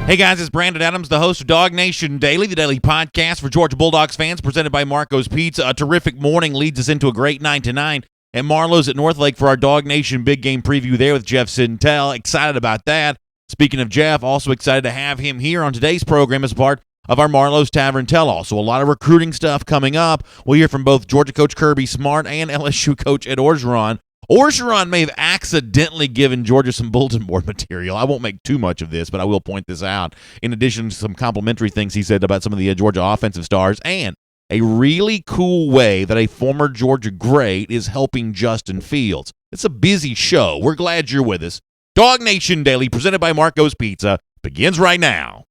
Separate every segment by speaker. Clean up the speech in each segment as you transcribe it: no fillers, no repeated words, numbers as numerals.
Speaker 1: Hey guys, it's Brandon Adams, the host of DawgNation Daily, the daily podcast for Georgia Bulldogs fans, presented by Marco's Pizza. A terrific morning leads us into a great 9-9 at Marlowe's at Northlake for our DawgNation big game preview there with Jeff Sintel. Excited about that. Speaking of Jeff, also excited to have him here on today's program as part of our Marlowe's Tavern Tell-All. So a lot of recruiting stuff coming up. We'll hear from both Georgia coach Kirby Smart and LSU coach Ed Oregron. Orgeron may have accidentally given Georgia some bulletin board material. I won't make too much of this, but I will point this out. In addition to some complimentary things he said about some of the Georgia offensive stars, and a really cool way that a former Georgia great is helping Justin Fields. It's a busy show. We're glad you're with us. DawgNation Daily, presented by Marco's Pizza, begins right now.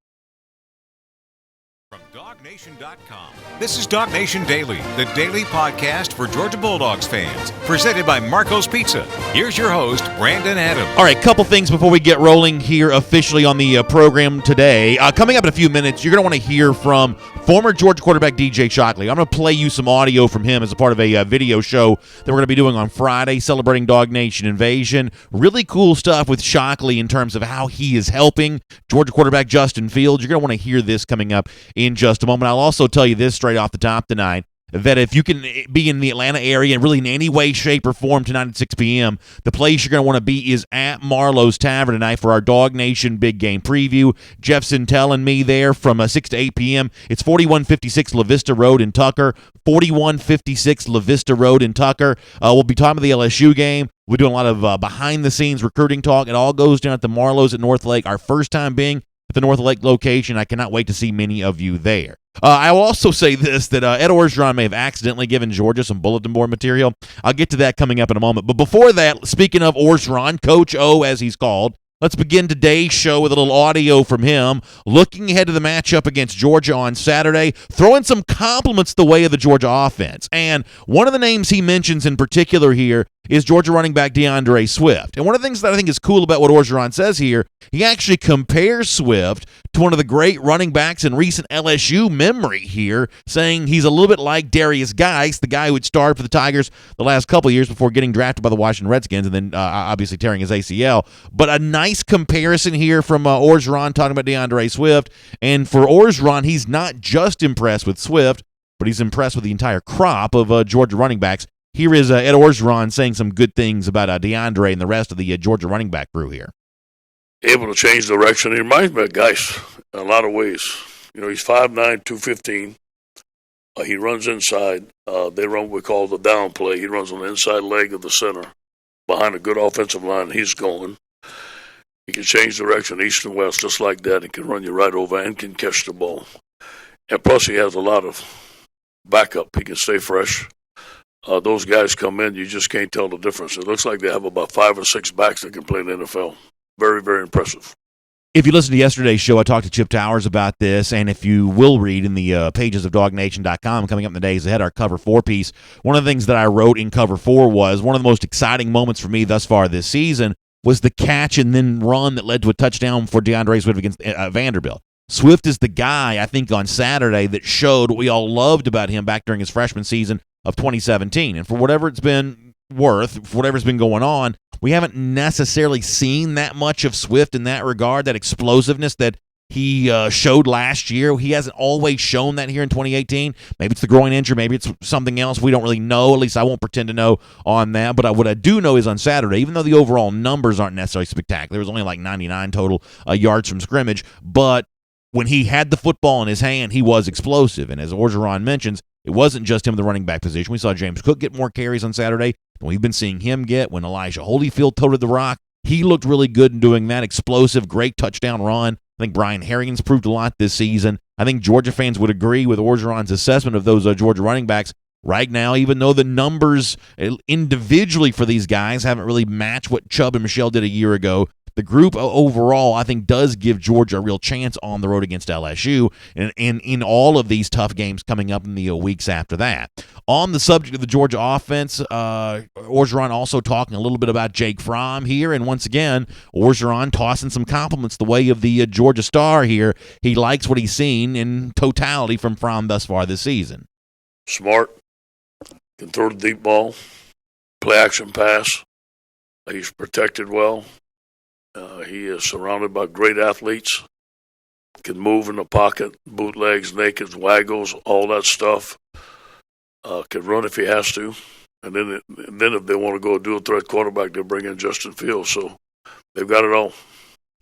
Speaker 2: From DawgNation.com, this is DawgNation Daily, the daily podcast for Georgia Bulldogs fans, presented by Marco's Pizza. Here's your host, Brandon Adams.
Speaker 1: All right, couple things before we get rolling here officially on the program today. Coming up in a few minutes, you're going to want to hear from former Georgia quarterback DJ Shockley. I'm going to play you some audio from him as a part of a video show that we're going to be doing on Friday, celebrating DawgNation Invasion. Really cool stuff with Shockley in terms of how he is helping Georgia quarterback Justin Fields. You're going to want to hear this coming up in just a moment. I'll also tell you this straight off the top tonight, that if you can be in the Atlanta area and really in any way, shape, or form tonight at 6 p.m., the place you're going to want to be is at Marlowe's Tavern tonight for our DawgNation big game preview. Jeff Sintel and me there from 6 to 8 p.m. It's 4156 La Vista Road in Tucker. 4156 La Vista Road in Tucker. We'll be talking about the LSU game. We're doing a lot of behind-the-scenes recruiting talk. It all goes down at the Marlowe's at Northlake. Our first time being at the Northlake location. I cannot wait to see many of you there. I will also say this, that Ed Oregron may have accidentally given Georgia some bulletin board material. I'll get to that coming up in a moment. But before that, speaking of Orgeron, Coach O as he's called, let's begin today's show with a little audio from him, looking ahead to the matchup against Georgia on Saturday, throwing some compliments the way of the Georgia offense. And one of the names he mentions in particular here is Georgia running back DeAndre Swift. And one of the things that I think is cool about what Orgeron says here, he actually compares Swift to one of the great running backs in recent LSU memory here, saying he's a little bit like Darius Geis, the guy who had started for the Tigers the last couple of years before getting drafted by the Washington Redskins and then obviously tearing his ACL. But a nice comparison here from Orgeron talking about DeAndre Swift. And for Orgeron, he's not just impressed with Swift, but he's impressed with the entire crop of Georgia running backs. Here is Ed Oregron saying some good things about DeAndre and the rest of the Georgia running back crew here.
Speaker 3: Able to change direction. He reminds me of Geis in a lot of ways. You know, he's 5'9", 215. He runs inside. They run what we call the down play. He runs on the inside leg of the center behind a good offensive line. He's going. He can change direction east and west just like that. He can run you right over and can catch the ball. And plus he has a lot of backup. He can stay fresh. Those guys come in, you just can't tell the difference. It looks like they have about 5 or 6 backs that can play in the NFL. Very, very impressive.
Speaker 1: If you listened to yesterday's show, I talked to Chip Towers about this, and if you will read in the pages of DawgNation.com coming up in the days ahead, our Cover 4 piece, one of the things that I wrote in Cover 4 was one of the most exciting moments for me thus far this season was the catch and then run that led to a touchdown for DeAndre Swift against Vanderbilt. Swift is the guy, I think, on Saturday that showed what we all loved about him back during his freshman season of 2017. And for whatever it's been worth, for whatever's been going on, we haven't necessarily seen that much of Swift in that regard, that explosiveness that he showed last year. He hasn't always shown that here in 2018. Maybe it's the groin injury. Maybe it's something else. We don't really know. At least I won't pretend to know on that. But what I do know is on Saturday, even though the overall numbers aren't necessarily spectacular, there was only like 99 total yards from scrimmage, but when he had the football in his hand, he was explosive. And as Orgeron mentions, it wasn't just him in the running back position. We saw James Cook get more carries on Saturday than we've been seeing him get. When Elijah Holyfield toted the rock, he looked really good in doing that. Explosive, great touchdown run. I think Brian Harrigan's proved a lot this season. I think Georgia fans would agree with Orgeron's assessment of those Georgia running backs right now, even though the numbers individually for these guys haven't really matched what Chubb and Michelle did a year ago. The group overall, I think, does give Georgia a real chance on the road against LSU and in all of these tough games coming up in the weeks after that. On the subject of the Georgia offense, Orgeron also talking a little bit about Jake Fromm here. And once again, Orgeron tossing some compliments the way of the Georgia star here. He likes what he's seen in totality from Fromm thus far this season.
Speaker 3: Smart, can throw the deep ball, play action pass. He's protected well. He is surrounded by great athletes. can move in the pocket, bootlegs, nakeds, waggles, all that stuff. Can run if he has to. And then if they want to go dual threat quarterback, they'll bring in Justin Fields. So they've got it all.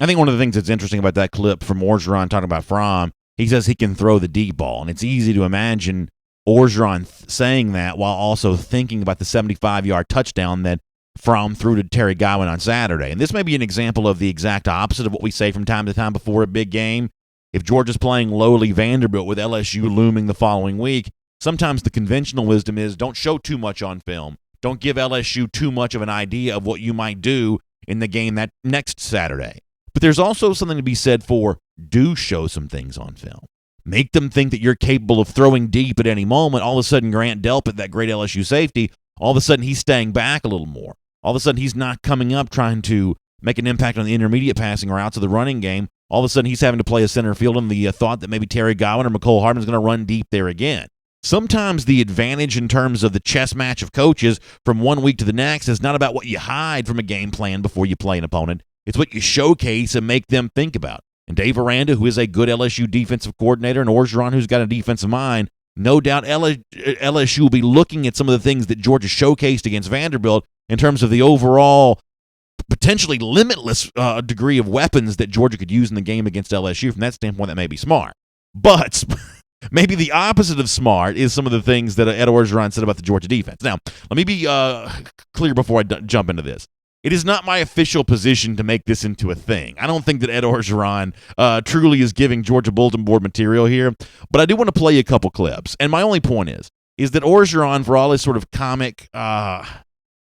Speaker 1: I think one of the things that's interesting about that clip from Orgeron talking about Fromm, he says he can throw the deep ball. And it's easy to imagine Orgeron saying that while also thinking about the 75-yard touchdown that Fromm threw to Terry Godwin on Saturday. And this may be an example of the exact opposite of what we say from time to time before a big game. If Georgia's playing lowly Vanderbilt with LSU looming the following week, sometimes the conventional wisdom is don't show too much on film. Don't give LSU too much of an idea of what you might do in the game that next Saturday. But there's also something to be said for do show some things on film. Make them think that you're capable of throwing deep at any moment. All of a sudden, Grant Delpit, that great LSU safety, all of a sudden he's staying back a little more. All of a sudden he's not coming up trying to make an impact on the intermediate passing routes of the running game. All of a sudden he's having to play a center field in the thought that maybe Terry Godwin or McCole Hardman's going to run deep there again. Sometimes the advantage in terms of the chess match of coaches from one week to the next is not about what you hide from a game plan before you play an opponent. It's what you showcase and make them think about. And Dave Aranda, who is a good LSU defensive coordinator, and Orgeron, who's got a defensive mind, no doubt LSU will be looking at some of the things that Georgia showcased against Vanderbilt in terms of the overall potentially limitless degree of weapons that Georgia could use in the game against LSU. From that standpoint, that may be smart. But maybe the opposite of smart is some of the things that Ed Oregron said about the Georgia defense. Now, let me be clear before I jump into this. It is not my official position to make this into a thing. I don't think that Ed Oregron truly is giving Georgia Bulletin Board material here, but I do want to play a couple clips. And my only point is that Orgeron, for all his sort of comic,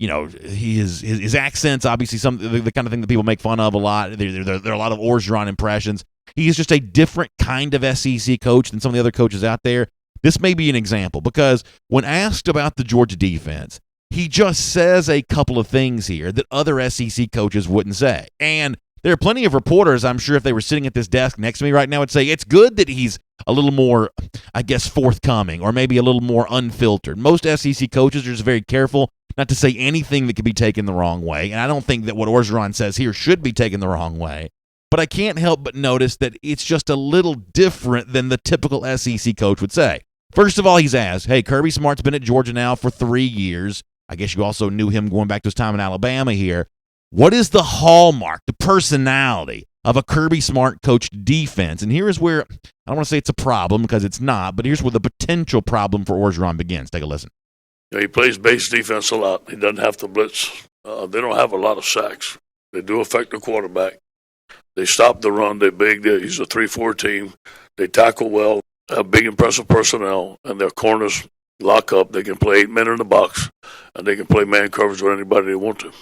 Speaker 1: his accents, obviously the kind of thing that people make fun of a lot. There are a lot of Orgeron impressions. He is just a different kind of SEC coach than some of the other coaches out there. This may be an example because when asked about the Georgia defense, he just says a couple of things here that other SEC coaches wouldn't say. And there are plenty of reporters, I'm sure if they were sitting at this desk next to me right now, would say it's good that he's a little more, I guess, forthcoming or maybe a little more unfiltered. Most SEC coaches are just very careful not to say anything that could be taken the wrong way. And I don't think that what Orgeron says here should be taken the wrong way. But I can't help but notice that it's just a little different than the typical SEC coach would say. First of all, he's asked, hey, Kirby Smart's been at Georgia now for 3 years. I guess you also knew him going back to his time in Alabama here. What is the hallmark, the personality of a Kirby Smart coached defense? And here is where, I don't want to say it's a problem because it's not, but here's where the potential problem for Orgeron begins. Take a listen.
Speaker 3: He plays base defense a lot. He doesn't have to blitz. They don't have a lot of sacks. They do affect the quarterback. They stop the run. They're big. He's a 3-4 team. They tackle well, have big, impressive personnel, and their corners lock up. They can play 8 men in the box, and they can play man coverage with anybody they want to.
Speaker 1: I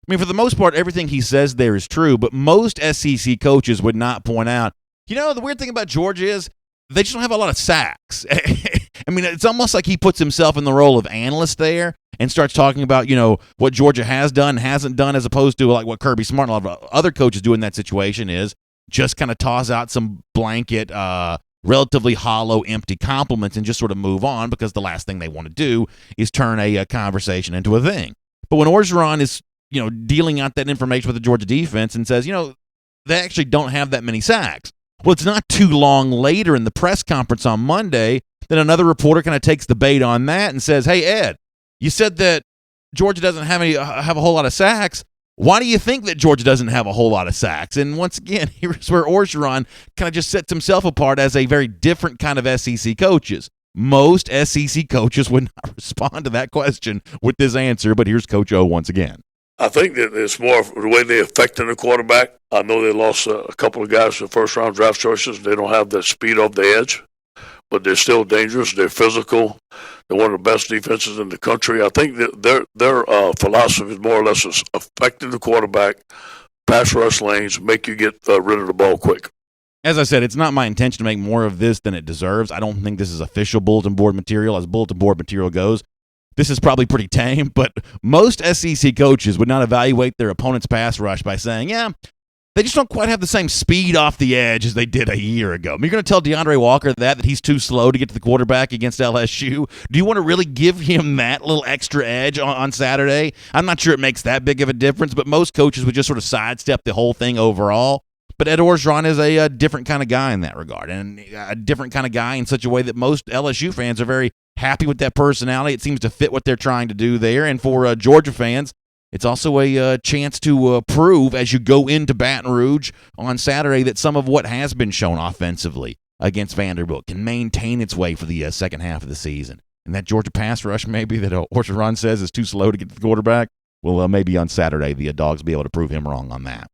Speaker 1: mean, for the most part, everything he says there is true, but most SEC coaches would not point out, the weird thing about Georgia is they just don't have a lot of sacks. I mean, it's almost like he puts himself in the role of analyst there and starts talking about, what Georgia has done, hasn't done, as opposed to like what Kirby Smart and a lot of other coaches do in that situation is just kind of toss out some blanket, relatively hollow, empty compliments and just sort of move on because the last thing they want to do is turn a conversation into a thing. But when Orgeron is, dealing out that information with the Georgia defense and says, they actually don't have that many sacks. Well, it's not too long later in the press conference on Monday that another reporter kind of takes the bait on that and says, hey, Ed, you said that Georgia doesn't have a whole lot of sacks. Why do you think that Georgia doesn't have a whole lot of sacks? And once again, here's where Orgeron kind of just sets himself apart as a very different kind of SEC coaches. Most SEC coaches would not respond to that question with this answer, but here's Coach O once again.
Speaker 3: I think that it's more the way they're affecting the quarterback. I know they lost a couple of guys for first-round draft choices. They don't have that speed off the edge, but they're still dangerous. They're physical. They're one of the best defenses in the country. I think that their philosophy is more or less is affecting the quarterback, pass rush lanes, make you get rid of the ball quick.
Speaker 1: As I said, it's not my intention to make more of this than it deserves. I don't think this is official bulletin board material as bulletin board material goes. This is probably pretty tame, but most SEC coaches would not evaluate their opponent's pass rush by saying, they just don't quite have the same speed off the edge as they did a year ago. I mean, you're going to tell DeAndre Walker that he's too slow to get to the quarterback against LSU? Do you want to really give him that little extra edge on Saturday? I'm not sure it makes that big of a difference, but most coaches would just sort of sidestep the whole thing overall. But Ed Oregron is a different kind of guy in that regard, and a different kind of guy in such a way that most LSU fans are very happy with that personality. It seems to fit what they're trying to do there. And for Georgia fans, it's also a chance to prove as you go into Baton Rouge on Saturday that some of what has been shown offensively against Vanderbilt can maintain its way for the second half of the season. And that Georgia pass rush maybe that Orgeron says is too slow to get to the quarterback, well, maybe on Saturday the Dogs will be able to prove him wrong on that.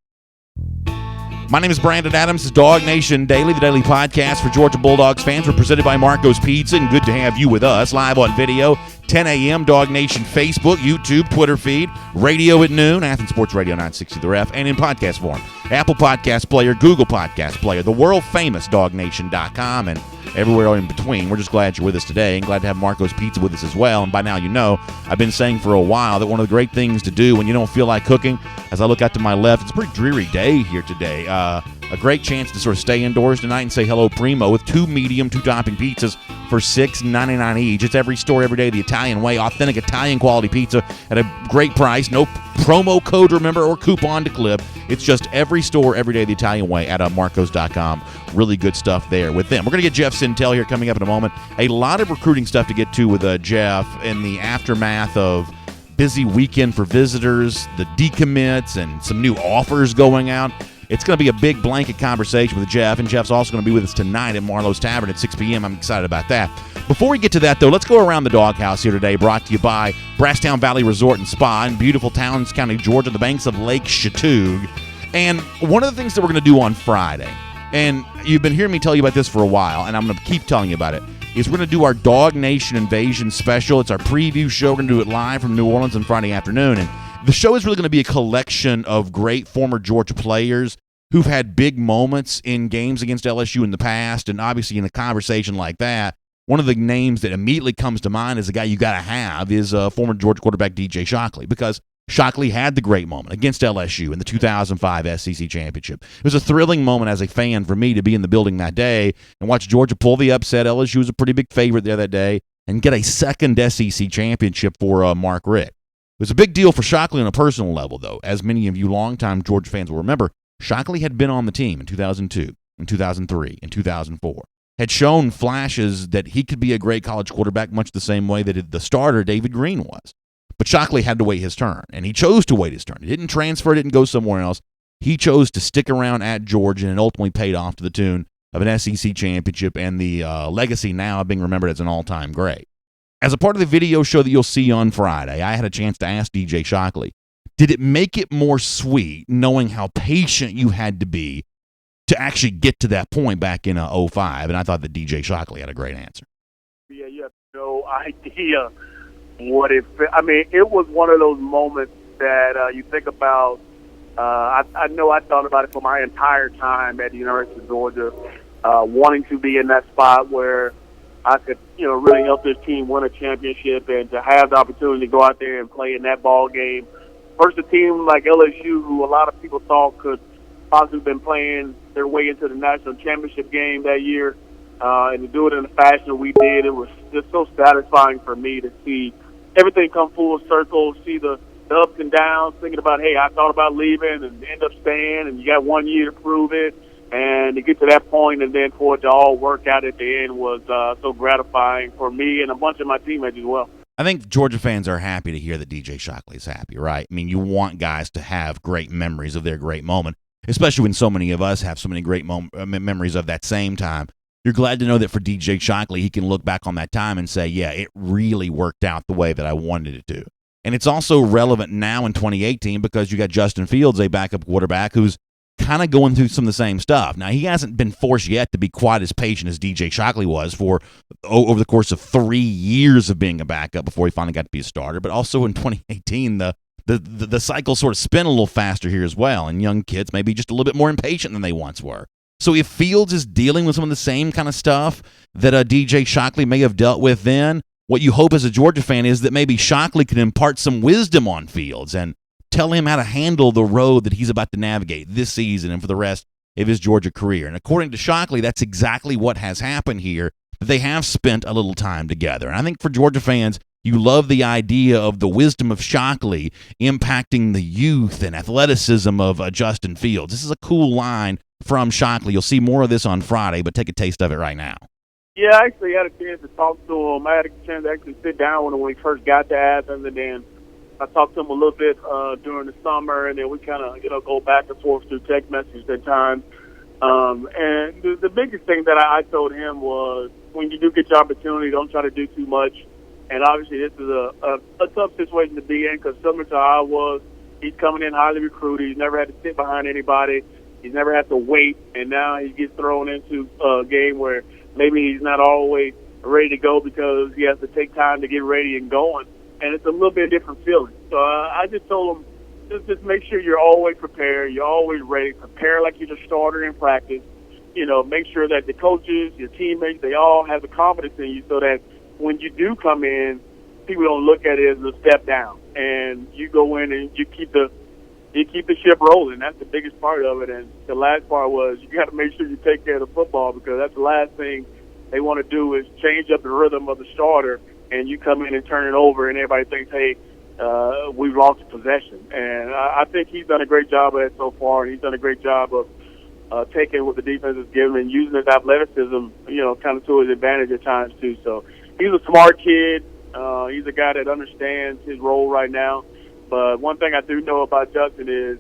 Speaker 1: My name is Brandon Adams. This is DawgNation Daily, the daily podcast for Georgia Bulldogs fans. We're presented by Marco's Pizza, and good to have you with us live on video, 10 a.m., DawgNation Facebook, YouTube, Twitter feed, radio at noon, Athens Sports Radio 960 The Ref, and in podcast form, Apple Podcast Player, Google Podcast Player, the world-famous DawgNation.com, and everywhere in between. We're just glad you're with us today, and glad to have Marco's Pizza with us as well. And by now you know, I've been saying for a while that one of the great things to do when you don't feel like cooking, as I look out to my left, it's a pretty dreary day here today. A great chance to sort of stay indoors tonight and say hello primo with 2 medium, 2-topping pizzas for $6.99 each. It's every store, every day, the Italian way, authentic Italian quality pizza at a great price. No promo code, remember, or coupon to clip. It's just every store, every day, the Italian way at Marcos.com. Really good stuff there with them. We're going to get Jeff Sintel here coming up in a moment. A lot of recruiting stuff to get to with Jeff in the aftermath of busy weekend for visitors, the decommits, and some new offers going out. It's going to be a big blanket conversation with Jeff, and Jeff's also going to be with us tonight at Marlowe's Tavern at 6 p.m. I'm excited about that. Before we get to that, though, let's go around the doghouse here today, brought to you by Brasstown Valley Resort and Spa in beautiful Towns County, Georgia, the banks of Lake Chattooga. And one of the things that we're going to do on Friday, and you've been hearing me tell you about this for a while, and I'm going to keep telling you about it, is we're going to do our DawgNation Invasion special. It's our preview show. We're going to do it live from New Orleans on Friday afternoon. And the show is really going to be a collection of great former Georgia players who've had big moments in games against LSU in the past. And obviously in a conversation like that, one of the names that immediately comes to mind as a guy you got to have is former Georgia quarterback DJ Shockley, because Shockley had the great moment against LSU in the 2005 SEC Championship. It was a thrilling moment as a fan for me to be in the building that day and watch Georgia pull the upset. LSU was a pretty big favorite there that day and get a second SEC championship for Mark Richt. It was a big deal for Shockley on a personal level, though. As many of you longtime Georgia fans will remember, Shockley had been on the team in 2002, in 2003, in 2004. Had shown flashes that he could be a great college quarterback much the same way that the starter, David Green, was. But Shockley had to wait his turn, and he chose to wait his turn. He didn't transfer, didn't go somewhere else. He chose to stick around at Georgia and ultimately paid off to the tune of an SEC championship and the legacy now of being remembered as an all-time great. As a part of the video show that you'll see on Friday, I had a chance to ask DJ Shockley, did it make it more sweet knowing how patient you had to be to actually get to that point back in 2005? And I thought that DJ Shockley had a great answer.
Speaker 4: Yeah, you have no idea what it – I mean, it was one of those moments that you think about. I know I thought about it for my entire time at the University of Georgia, wanting to be in that spot where I could, really help this team win a championship, and to have the opportunity to go out there and play in that ball game versus a team like LSU, who a lot of people thought could possibly been playing their way into the national championship game that year, and to do it in the fashion we did, it was just so satisfying for me to see everything come full circle, see the ups and downs, thinking about, hey, I thought about leaving and end up staying, and you got 1 year to prove it, and to get to that point and then for it to all work out at the end was so gratifying for me and a bunch of my teammates as well.
Speaker 1: I think Georgia fans are happy to hear that DJ Shockley is happy, right? I mean, you want guys to have great memories of their great moment, especially when so many of us have so many great memories of that same time. You're glad to know that for DJ Shockley, he can look back on that time and say, yeah, it really worked out the way that I wanted it to. And it's also relevant now in 2018 because you got Justin Fields, a backup quarterback, who's kind of going through some of the same stuff. Now, he hasn't been forced yet to be quite as patient as DJ Shockley was for over the course of 3 years of being a backup before he finally got to be a starter. But also in 2018, the cycle sort of spin a little faster here as well, and young kids may be just a little bit more impatient than they once were. So if Fields is dealing with some of the same kind of stuff that DJ Shockley may have dealt with then, what you hope as a Georgia fan is that maybe Shockley can impart some wisdom on Fields and tell him how to handle the road that he's about to navigate this season and for the rest of his Georgia career. And according to Shockley, that's exactly what has happened here, that they have spent a little time together. And I think for Georgia fans, you love the idea of the wisdom of Shockley impacting the youth and athleticism of Justin Fields. This is a cool line from Shockley. You'll see more of this on Friday, but take a taste of it right now.
Speaker 4: Yeah, I actually had a chance to talk to him. I had a chance to actually sit down with him when he first got to Athens, and then I talked to him a little bit during the summer, and then we kind of, go back and forth through text messages at times. And the biggest thing that I told him was, when you do get your opportunity, don't try to do too much. And obviously this is a tough situation to be in, because similar to how I was, he's coming in highly recruited. He's never had to sit behind anybody. He's never had to wait. And now he gets thrown into a game where maybe he's not always ready to go because he has to take time to get ready and going. And it's a little bit different feeling. So I just told him, just make sure you're always prepared. You're always ready. Prepare like you're the starter in practice. Make sure that the coaches, your teammates, they all have the confidence in you, so that when you do come in, people don't look at it as a step down. And you go in and you keep the ship rolling. That's the biggest part of it. And the last part was, you got to make sure you take care of the football, because that's the last thing they want to do is change up the rhythm of the starter, and you come in and turn it over, and everybody thinks, hey, we've lost possession. And I think he's done a great job of it so far, and he's done a great job of taking what the defense has given and using his athleticism, kind of to his advantage at times too. So he's a smart kid. He's a guy that understands his role right now. But one thing I do know about Justin is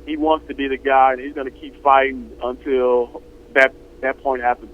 Speaker 4: he wants to be the guy, and he's going to keep fighting until that point happens.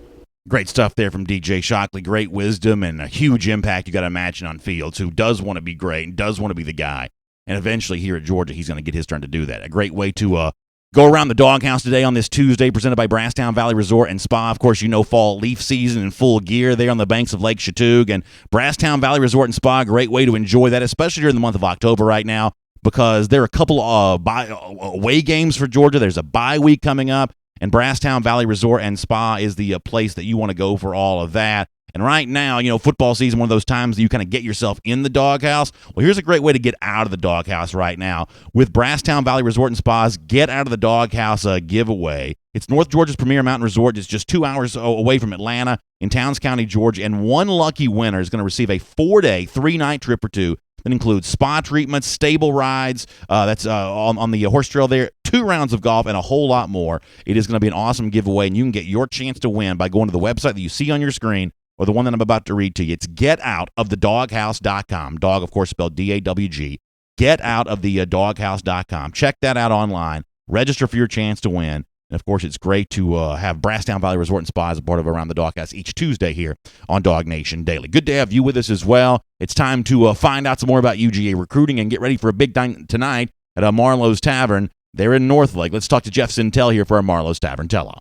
Speaker 1: Great stuff there from DJ Shockley. Great wisdom and a huge impact, you got to imagine, on fields, who does want to be great and does want to be the guy. And eventually here at Georgia, he's going to get his turn to do that. A great way to go around the doghouse today on this Tuesday, presented by Brasstown Valley Resort and Spa. Of course, fall leaf season in full gear there on the banks of Lake Chattooga. And Brasstown Valley Resort and Spa, great way to enjoy that, especially during the month of October right now, because there are a couple of away games for Georgia. There's a bye week coming up, and Brasstown Valley Resort and Spa is the place that you want to go for all of that. And right now, football season, one of those times that you kind of get yourself in the doghouse. Well, here's a great way to get out of the doghouse right now. With Brasstown Valley Resort and Spa's Get Out of the Doghouse giveaway. It's North Georgia's premier mountain resort. It's just 2 hours away from Atlanta in Towns County, Georgia. And one lucky winner is going to receive a 4-day, 3-night trip or two that includes spa treatments, stable rides, that's on the horse trail there, 2 rounds of golf, and a whole lot more. It is going to be an awesome giveaway, and you can get your chance to win by going to the website that you see on your screen, or the one that I'm about to read to you. It's getoutofthedoghouse.com. Dog, of course, spelled D-A-W-G. Getoutofthedoghouse.com. Check that out online. Register for your chance to win. And, of course, it's great to have Brasstown Valley Resort and Spa as a part of Around the Doghouse each Tuesday here on DawgNation Daily. Good to have you with us as well. It's time to find out some more about UGA recruiting and get ready for a big night tonight at Marlowe's Tavern. They're in Northlake. Let's talk to Jeff Sintel here for our Marlowe's Tavern Tell-All.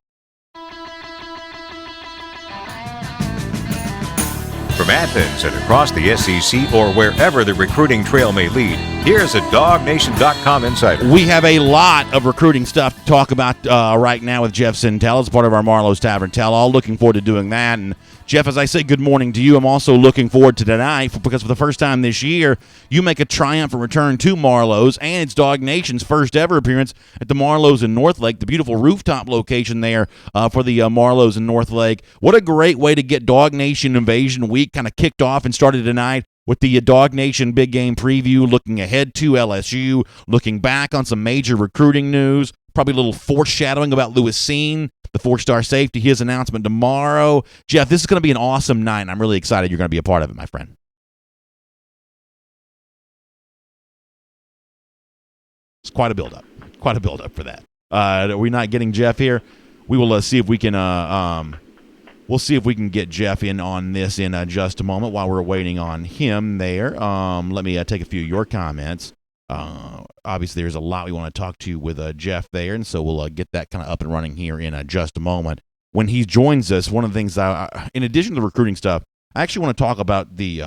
Speaker 2: From Athens and across the SEC or wherever the recruiting trail may lead, here's a DawgNation.com insider.
Speaker 1: We have a lot of recruiting stuff to talk about right now with Jeff Sintel as part of our Marlowe's Tavern Tell-All. Looking forward to doing that. And Jeff, as I say good morning to you, I'm also looking forward to tonight because for the first time this year, you make a triumphant return to Marlowe's, and it's DawgNation's first ever appearance at the Marlowe's in Northlake, the beautiful rooftop location there for the Marlowe's in Northlake. What a great way to get DawgNation Invasion Week kind of kicked off and started tonight with the DawgNation Big Game Preview, looking ahead to LSU, looking back on some major recruiting news, probably a little foreshadowing about Lewis Seen, the 4-star safety, his announcement tomorrow. Jeff, this is going to be an awesome night, and I'm really excited you're going to be a part of it, my friend. It's quite a build-up for that. Are we not getting Jeff here? We will see if we can we'll see if we can get Jeff in on this in just a moment while we're waiting on him there. Let me take a few of your comments. Obviously, there's a lot we want to talk to with Jeff there, and so we'll get that kind of up and running here in just a moment. When he joins us, one of the things, in addition to the recruiting stuff, I actually want to talk about the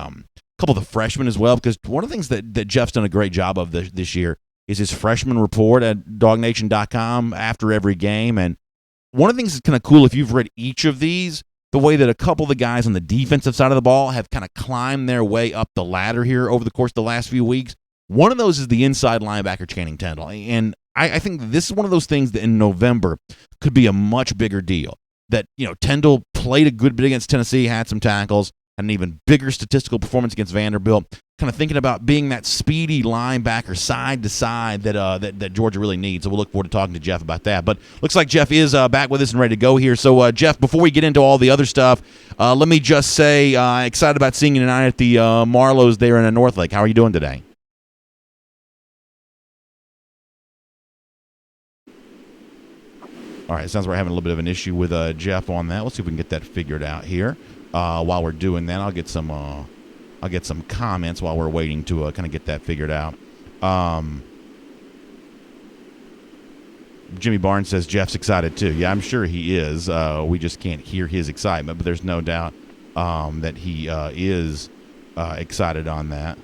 Speaker 1: couple of the freshmen as well, because one of the things that Jeff's done a great job of this year is his freshman report at DawgNation.com after every game. And one of the things that's kind of cool, if you've read each of these, the way that a couple of the guys on the defensive side of the ball have kind of climbed their way up the ladder here over the course of the last few weeks. One of those is the inside linebacker, Channing Tindall. And I think this is one of those things that in November could be a much bigger deal. That, Tindall played a good bit against Tennessee, had some tackles, an even bigger statistical performance against Vanderbilt. Kind of thinking about being that speedy linebacker side to side that Georgia really needs. So we'll look forward to talking to Jeff about that. But looks like Jeff is back with us and ready to go here. So Jeff, before we get into all the other stuff, let me just say excited about seeing you tonight at the Marlows there in North Lake. How are you doing today? All right, it sounds like we're having a little bit of an issue with Jeff on that. Let's see if we can get that figured out here. While we're doing that, I'll get some comments while we're waiting to kind of get that figured out. Jimmy Barnes says Jeff's excited too. Yeah, I'm sure he is. We just can't hear his excitement, but there's no doubt that he is excited on that.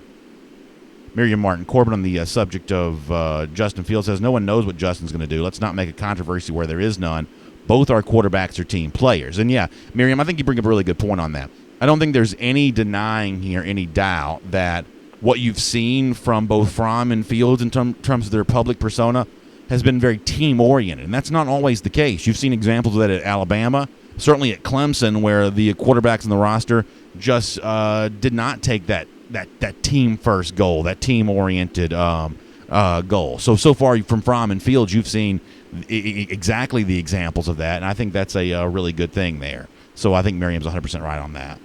Speaker 1: Miriam Martin Corbin on the subject of Justin Fields says, no one knows what Justin's going to do. Let's not make a controversy where there is none. Both our quarterbacks are team players. And, yeah, Miriam, I think you bring up a really good point on that. I don't think there's any denying here, any doubt that what you've seen from both Fromm and Fields in terms of their public persona has been very team-oriented, and that's not always the case. You've seen examples of that at Alabama, certainly at Clemson, where the quarterbacks in the roster just did not take that team-first goal, that team-oriented goal. So far from Fromm and Fields, you've seen exactly the examples of that, and I think that's a really good thing there. So I think Miriam's 100% right on that.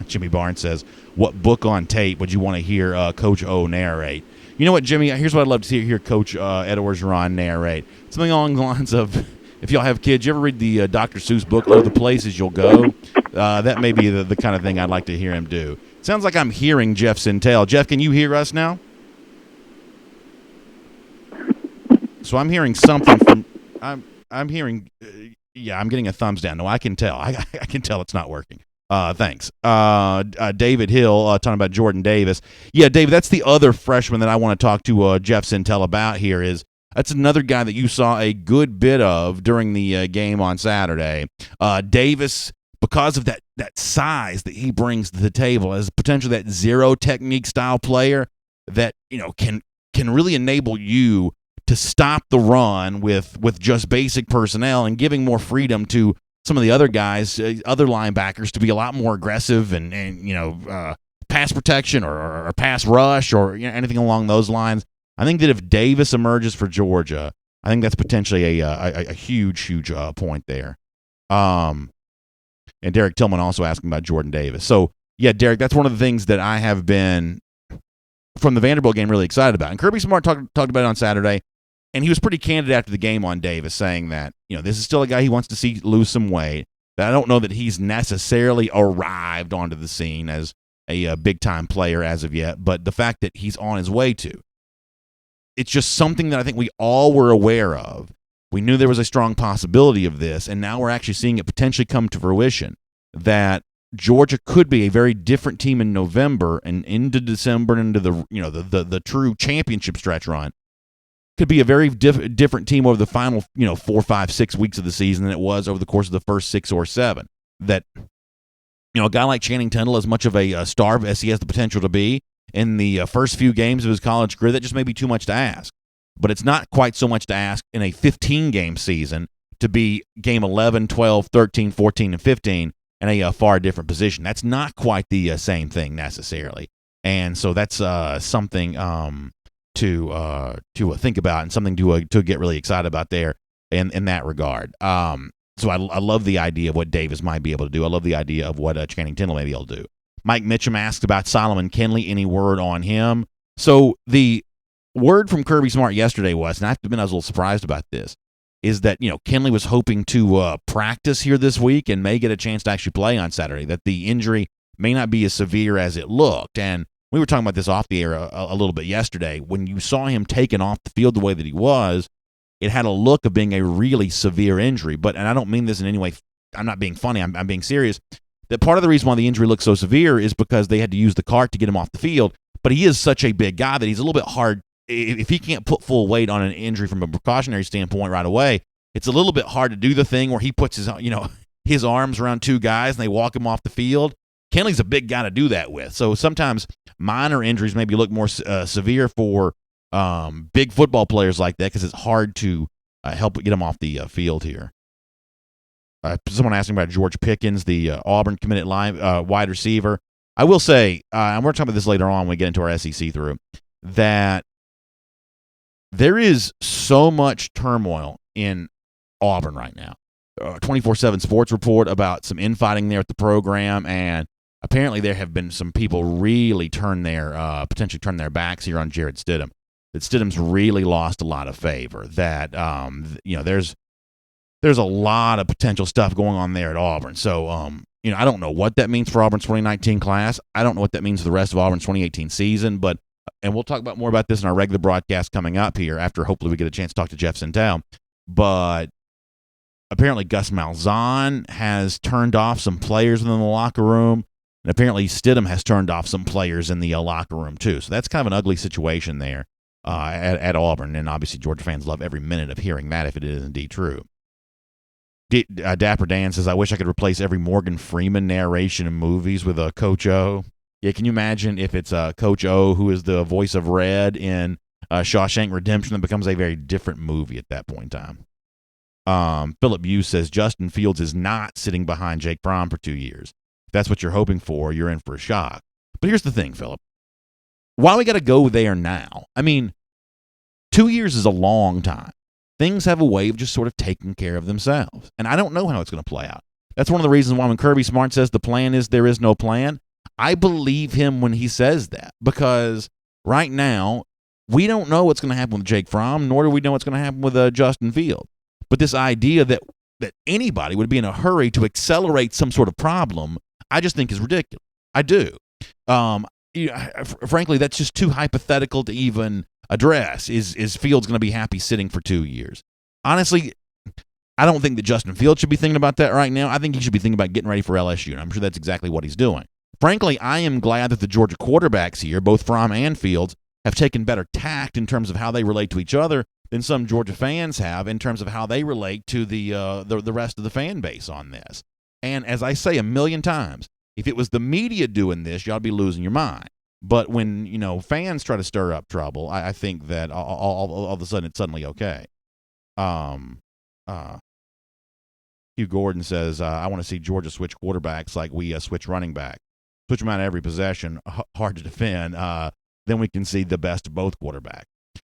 Speaker 1: Jimmy Barnes says, what book on tape would you want to hear Coach O narrate? You know what, Jimmy? Here's what I'd love to hear Coach Ed Oregron narrate. Something along the lines of, if y'all have kids, you ever read the Dr. Seuss book, Oh, the Places You'll Go? That may be the kind of thing I'd like to hear him do. Sounds like I'm hearing Jeff Sintel. Jeff, can you hear us now? So I'm hearing something from I'm hearing I'm getting a thumbs down. No, I can tell. I can tell it's not working. Thanks. David Hill talking about Jordan Davis. Yeah, David, that's the other freshman that I want to talk to Jeff Sintel about here. That's another guy that you saw a good bit of during the game on Saturday. Davis, because of that size that he brings to the table, as potentially that zero technique style player that can really enable you to stop the run with just basic personnel and giving more freedom to some of the other guys, other linebackers, to be a lot more aggressive and pass protection or pass rush or anything along those lines. I think that if Davis emerges for Georgia, I think that's potentially a huge point there. And Derek Tillman also asking about Jordan Davis. So, yeah, Derek, that's one of the things that I have been, from the Vanderbilt game, really excited about. And Kirby Smart talked about it on Saturday, and he was pretty candid after the game on Davis, saying that, this is still a guy he wants to see lose some weight, that I don't know that he's necessarily arrived onto the scene as a big-time player as of yet, but the fact that he's on his way to. It's just something that I think we all were aware of. We knew there was a strong possibility of this, and now we're actually seeing it potentially come to fruition, that Georgia could be a very different team in November and into December and into the true championship stretch run. Could be a very different team over the final 4, 5, 6 weeks of the season than it was over the course of the first 6 or 7. That a guy like Channing Tindall, as much of a star as he has the potential to be in the first few games of his college career, that just may be too much to ask. But it's not quite so much to ask in a 15-game season to be game 11, 12, 13, 14, and 15 in a far different position. That's not quite the same thing necessarily. And so that's something to think about and something to get really excited about there in that regard. So I love the idea of what Davis might be able to do. I love the idea of what Channing Tindall may be able to do. Mike Mitchum asked about Solomon Kinley. Any word on him? So the word from Kirby Smart yesterday was, and I have to admit I was a little surprised about this, is that Kinley was hoping to practice here this week and may get a chance to actually play on Saturday, that the injury may not be as severe as it looked. And we were talking about this off the air a little bit yesterday. When you saw him taken off the field the way that he was, it had a look of being a really severe injury. And I don't mean this in any way, I'm not being funny, I'm being serious, that part of the reason why the injury looked so severe is because they had to use the cart to get him off the field. But he is such a big guy that he's a little bit hard. If he can't put full weight on an injury from a precautionary standpoint right away, it's a little bit hard to do the thing where he puts his arms around two guys and they walk him off the field. Kenley's a big guy to do that with. So sometimes minor injuries maybe look more severe for big football players like that because it's hard to help get them off the field here. Someone asking about George Pickens, the Auburn committed wide receiver. I will say, and we're talking about this later on when we get into our SEC through, that there is so much turmoil in Auburn right now. 24/7 Sports report about some infighting there at the program, and apparently there have been some people really potentially turn their backs here on Jared Stidham. That Stidham's really lost a lot of favor. That there's a lot of potential stuff going on there at Auburn. So I don't know what that means for Auburn's 2019 class. I don't know what that means for the rest of Auburn's 2018 season, and we'll talk about more about this in our regular broadcast coming up here after hopefully we get a chance to talk to Jeff Sintel. But apparently Gus Malzahn has turned off some players in the locker room, and apparently Stidham has turned off some players in the locker room too. So that's kind of an ugly situation there at Auburn, and obviously Georgia fans love every minute of hearing that if it is indeed true. Dapper Dan says, I wish I could replace every Morgan Freeman narration in movies with Coach O. Yeah, can you imagine if it's Coach O who is the voice of Red in Shawshank Redemption? That becomes a very different movie at that point in time. Philip Hughes says, Justin Fields is not sitting behind Jake Fromm for 2 years. If that's what you're hoping for, you're in for a shock. But here's the thing, Philip. Why we got to go there now? I mean, 2 years is a long time. Things have a way of just sort of taking care of themselves. And I don't know how it's going to play out. That's one of the reasons why when Kirby Smart says the plan is there is no plan, I believe him when he says that. Because right now, we don't know what's going to happen with Jake Fromm, nor do we know what's going to happen with Justin Fields. But this idea that anybody would be in a hurry to accelerate some sort of problem, I just think is ridiculous. I do. Frankly, that's just too hypothetical to even address. Is Fields going to be happy sitting for 2 years? Honestly, I don't think that Justin Fields should be thinking about that right now. I think he should be thinking about getting ready for LSU, and I'm sure that's exactly what he's doing. Frankly, I am glad that the Georgia quarterbacks here, both Fromm and Fields, have taken better tact in terms of how they relate to each other than some Georgia fans have in terms of how they relate to the rest of the fan base on this. And as I say a million times, if it was the media doing this, y'all be losing your mind. But when fans try to stir up trouble, I think that all of a sudden it's suddenly okay. Hugh Gordon says, I want to see Georgia switch quarterbacks like we switch running back. Switch them out every possession, hard to defend. Then we can see the best of both quarterbacks.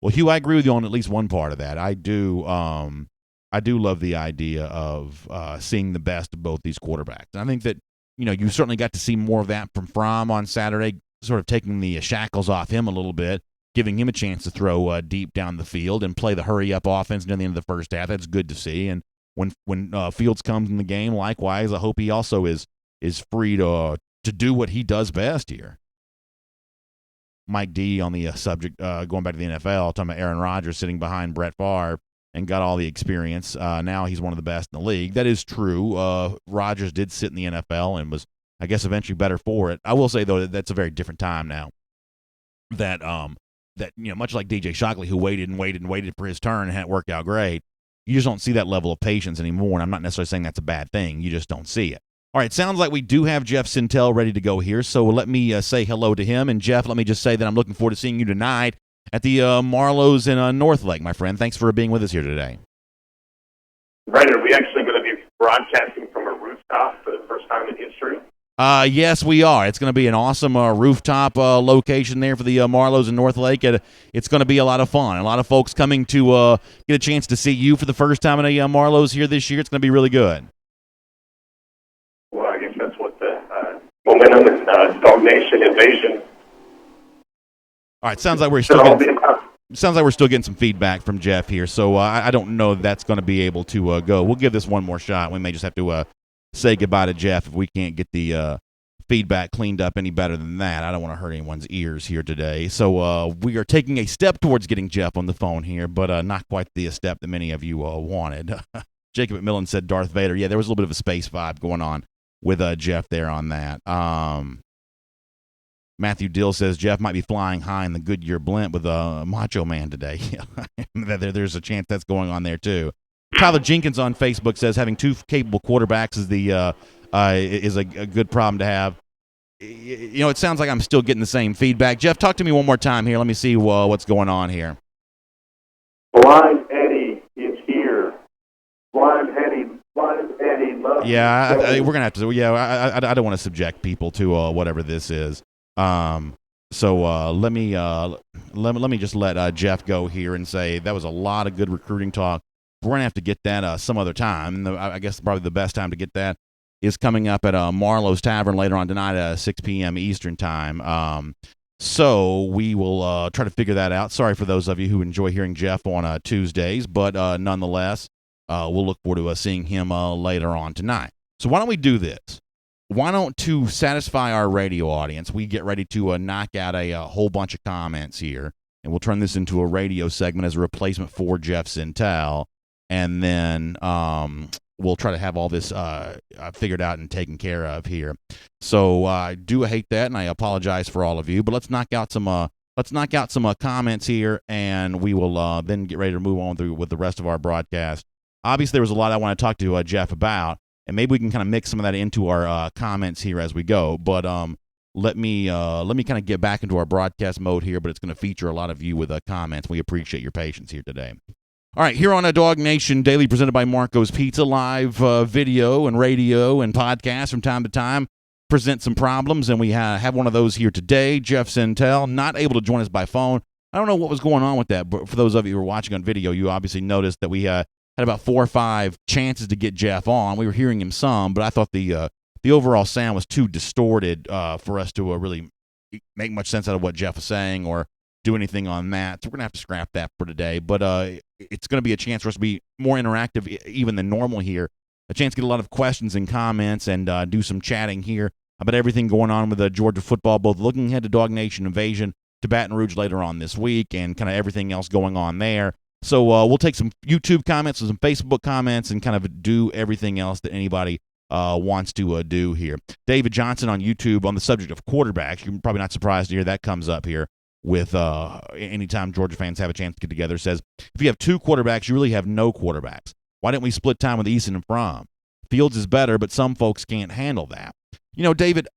Speaker 1: Well, Hugh, I agree with you on at least one part of that. I do love the idea of seeing the best of both these quarterbacks. And I think that, you certainly got to see more of that from Fromm on Saturday, sort of taking the shackles off him a little bit, giving him a chance to throw deep down the field and play the hurry-up offense near the end of the first half. That's good to see. And when Fields comes in the game, likewise, I hope he also is free to do what he does best here. Mike D on the subject, going back to the NFL, talking about Aaron Rodgers sitting behind Brett Favre and got all the experience. Now he's one of the best in the league. That is true. Rodgers did sit in the NFL and was, I guess, eventually better for it. I will say, though, that that's a very different time now. That much like DJ Shockley, who waited and waited and waited for his turn and had it worked out great, you just don't see that level of patience anymore. And I'm not necessarily saying that's a bad thing. You just don't see it. All right, sounds like we do have Jeff Sintel ready to go here, so let me say hello to him. And, Jeff, let me just say that I'm looking forward to seeing you tonight at the Marlows in Northlake, my friend. Thanks for being with us here today.
Speaker 5: Brandon, are we actually going to be broadcasting from a rooftop for the first time in history?
Speaker 1: Yes, we are. It's going to be an awesome rooftop location there for the Marlows in Northlake. It's going to be a lot of fun. A lot of folks coming to get a chance to see you for the first time at a Marlows here this year. It's going to be really good.
Speaker 5: Well, I guess that's what the momentum and DawgNation invasion.
Speaker 1: All right, sounds like we're still getting some feedback from Jeff here, so I don't know if that's going to be able to go. We'll give this one more shot. We may just have to say goodbye to Jeff if we can't get the feedback cleaned up any better than that. I don't want to hurt anyone's ears here today. So we are taking a step towards getting Jeff on the phone here, but not quite the step that many of you wanted. Jacob McMillan said Darth Vader. Yeah, there was a little bit of a space vibe going on with Jeff there on that. Matthew Dill says Jeff might be flying high in the Goodyear blimp with Macho Man today. There's a chance that's going on there too. Tyler Jenkins on Facebook says having two capable quarterbacks is a good problem to have. It sounds like I'm still getting the same feedback. Jeff, talk to me one more time here. Let me see what's going on here.
Speaker 5: Blind Eddie is here. Blind Eddie
Speaker 1: Yeah, we're gonna have to. Yeah, I don't want to subject people to whatever this is. So let me just let Jeff go here and say that was a lot of good recruiting talk. We're gonna have to get that some other time. I guess probably the best time to get that is coming up at Marlowe's Tavern later on tonight at 6 p.m. Eastern time. So we will try to figure that out. Sorry for those of you who enjoy hearing Jeff on Tuesdays, but nonetheless, we'll look forward to seeing him later on tonight. So why don't we do this? Why don't, to satisfy our radio audience, we get ready to knock out a whole bunch of comments here, and we'll turn this into a radio segment as a replacement for Jeff Sintel, and then we'll try to have all this figured out and taken care of here. So I do hate that, and I apologize for all of you. But let's knock out some comments here, and we will then get ready to move on through with the rest of our broadcast. Obviously, there was a lot I want to talk to Jeff about, and maybe we can kind of mix some of that into our comments here as we go. But let me kind of get back into our broadcast mode here. But it's going to feature a lot of you with comments. We appreciate your patience here today. All right, here on DawgNation Daily, presented by Marco's Pizza, live video and radio and podcasts from time to time present some problems, and we have one of those here today. Jeff Sintel, not able to join us by phone. I don't know what was going on with that, but for those of you who are watching on video, you obviously noticed that we had about 4 or 5 chances to get Jeff on. We were hearing him some, but I thought the overall sound was too distorted for us to really make much sense out of what Jeff was saying or do anything on that. So we're going to have to scrap that for today. But it's going to be a chance for us to be more interactive even than normal here. A chance to get a lot of questions and comments and do some chatting here about everything going on with Georgia football, both looking ahead to DawgNation Invasion to Baton Rouge later on this week and kind of everything else going on there. So we'll take some YouTube comments and some Facebook comments and kind of do everything else that anybody wants to do here. David Johnson on YouTube on the subject of quarterbacks. You're probably not surprised to hear that comes up here with anytime Georgia fans have a chance to get together. Says, if you have 2 quarterbacks, you really have no quarterbacks. Why didn't we split time with Eason and Fromm? Fields is better, but some folks can't handle that. You know, David,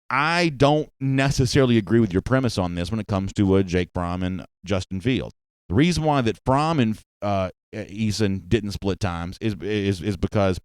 Speaker 1: I don't necessarily agree with your premise on this when it comes to Jake Fromm and Justin Fields. The reason why that Fromm and Eason didn't split times is because,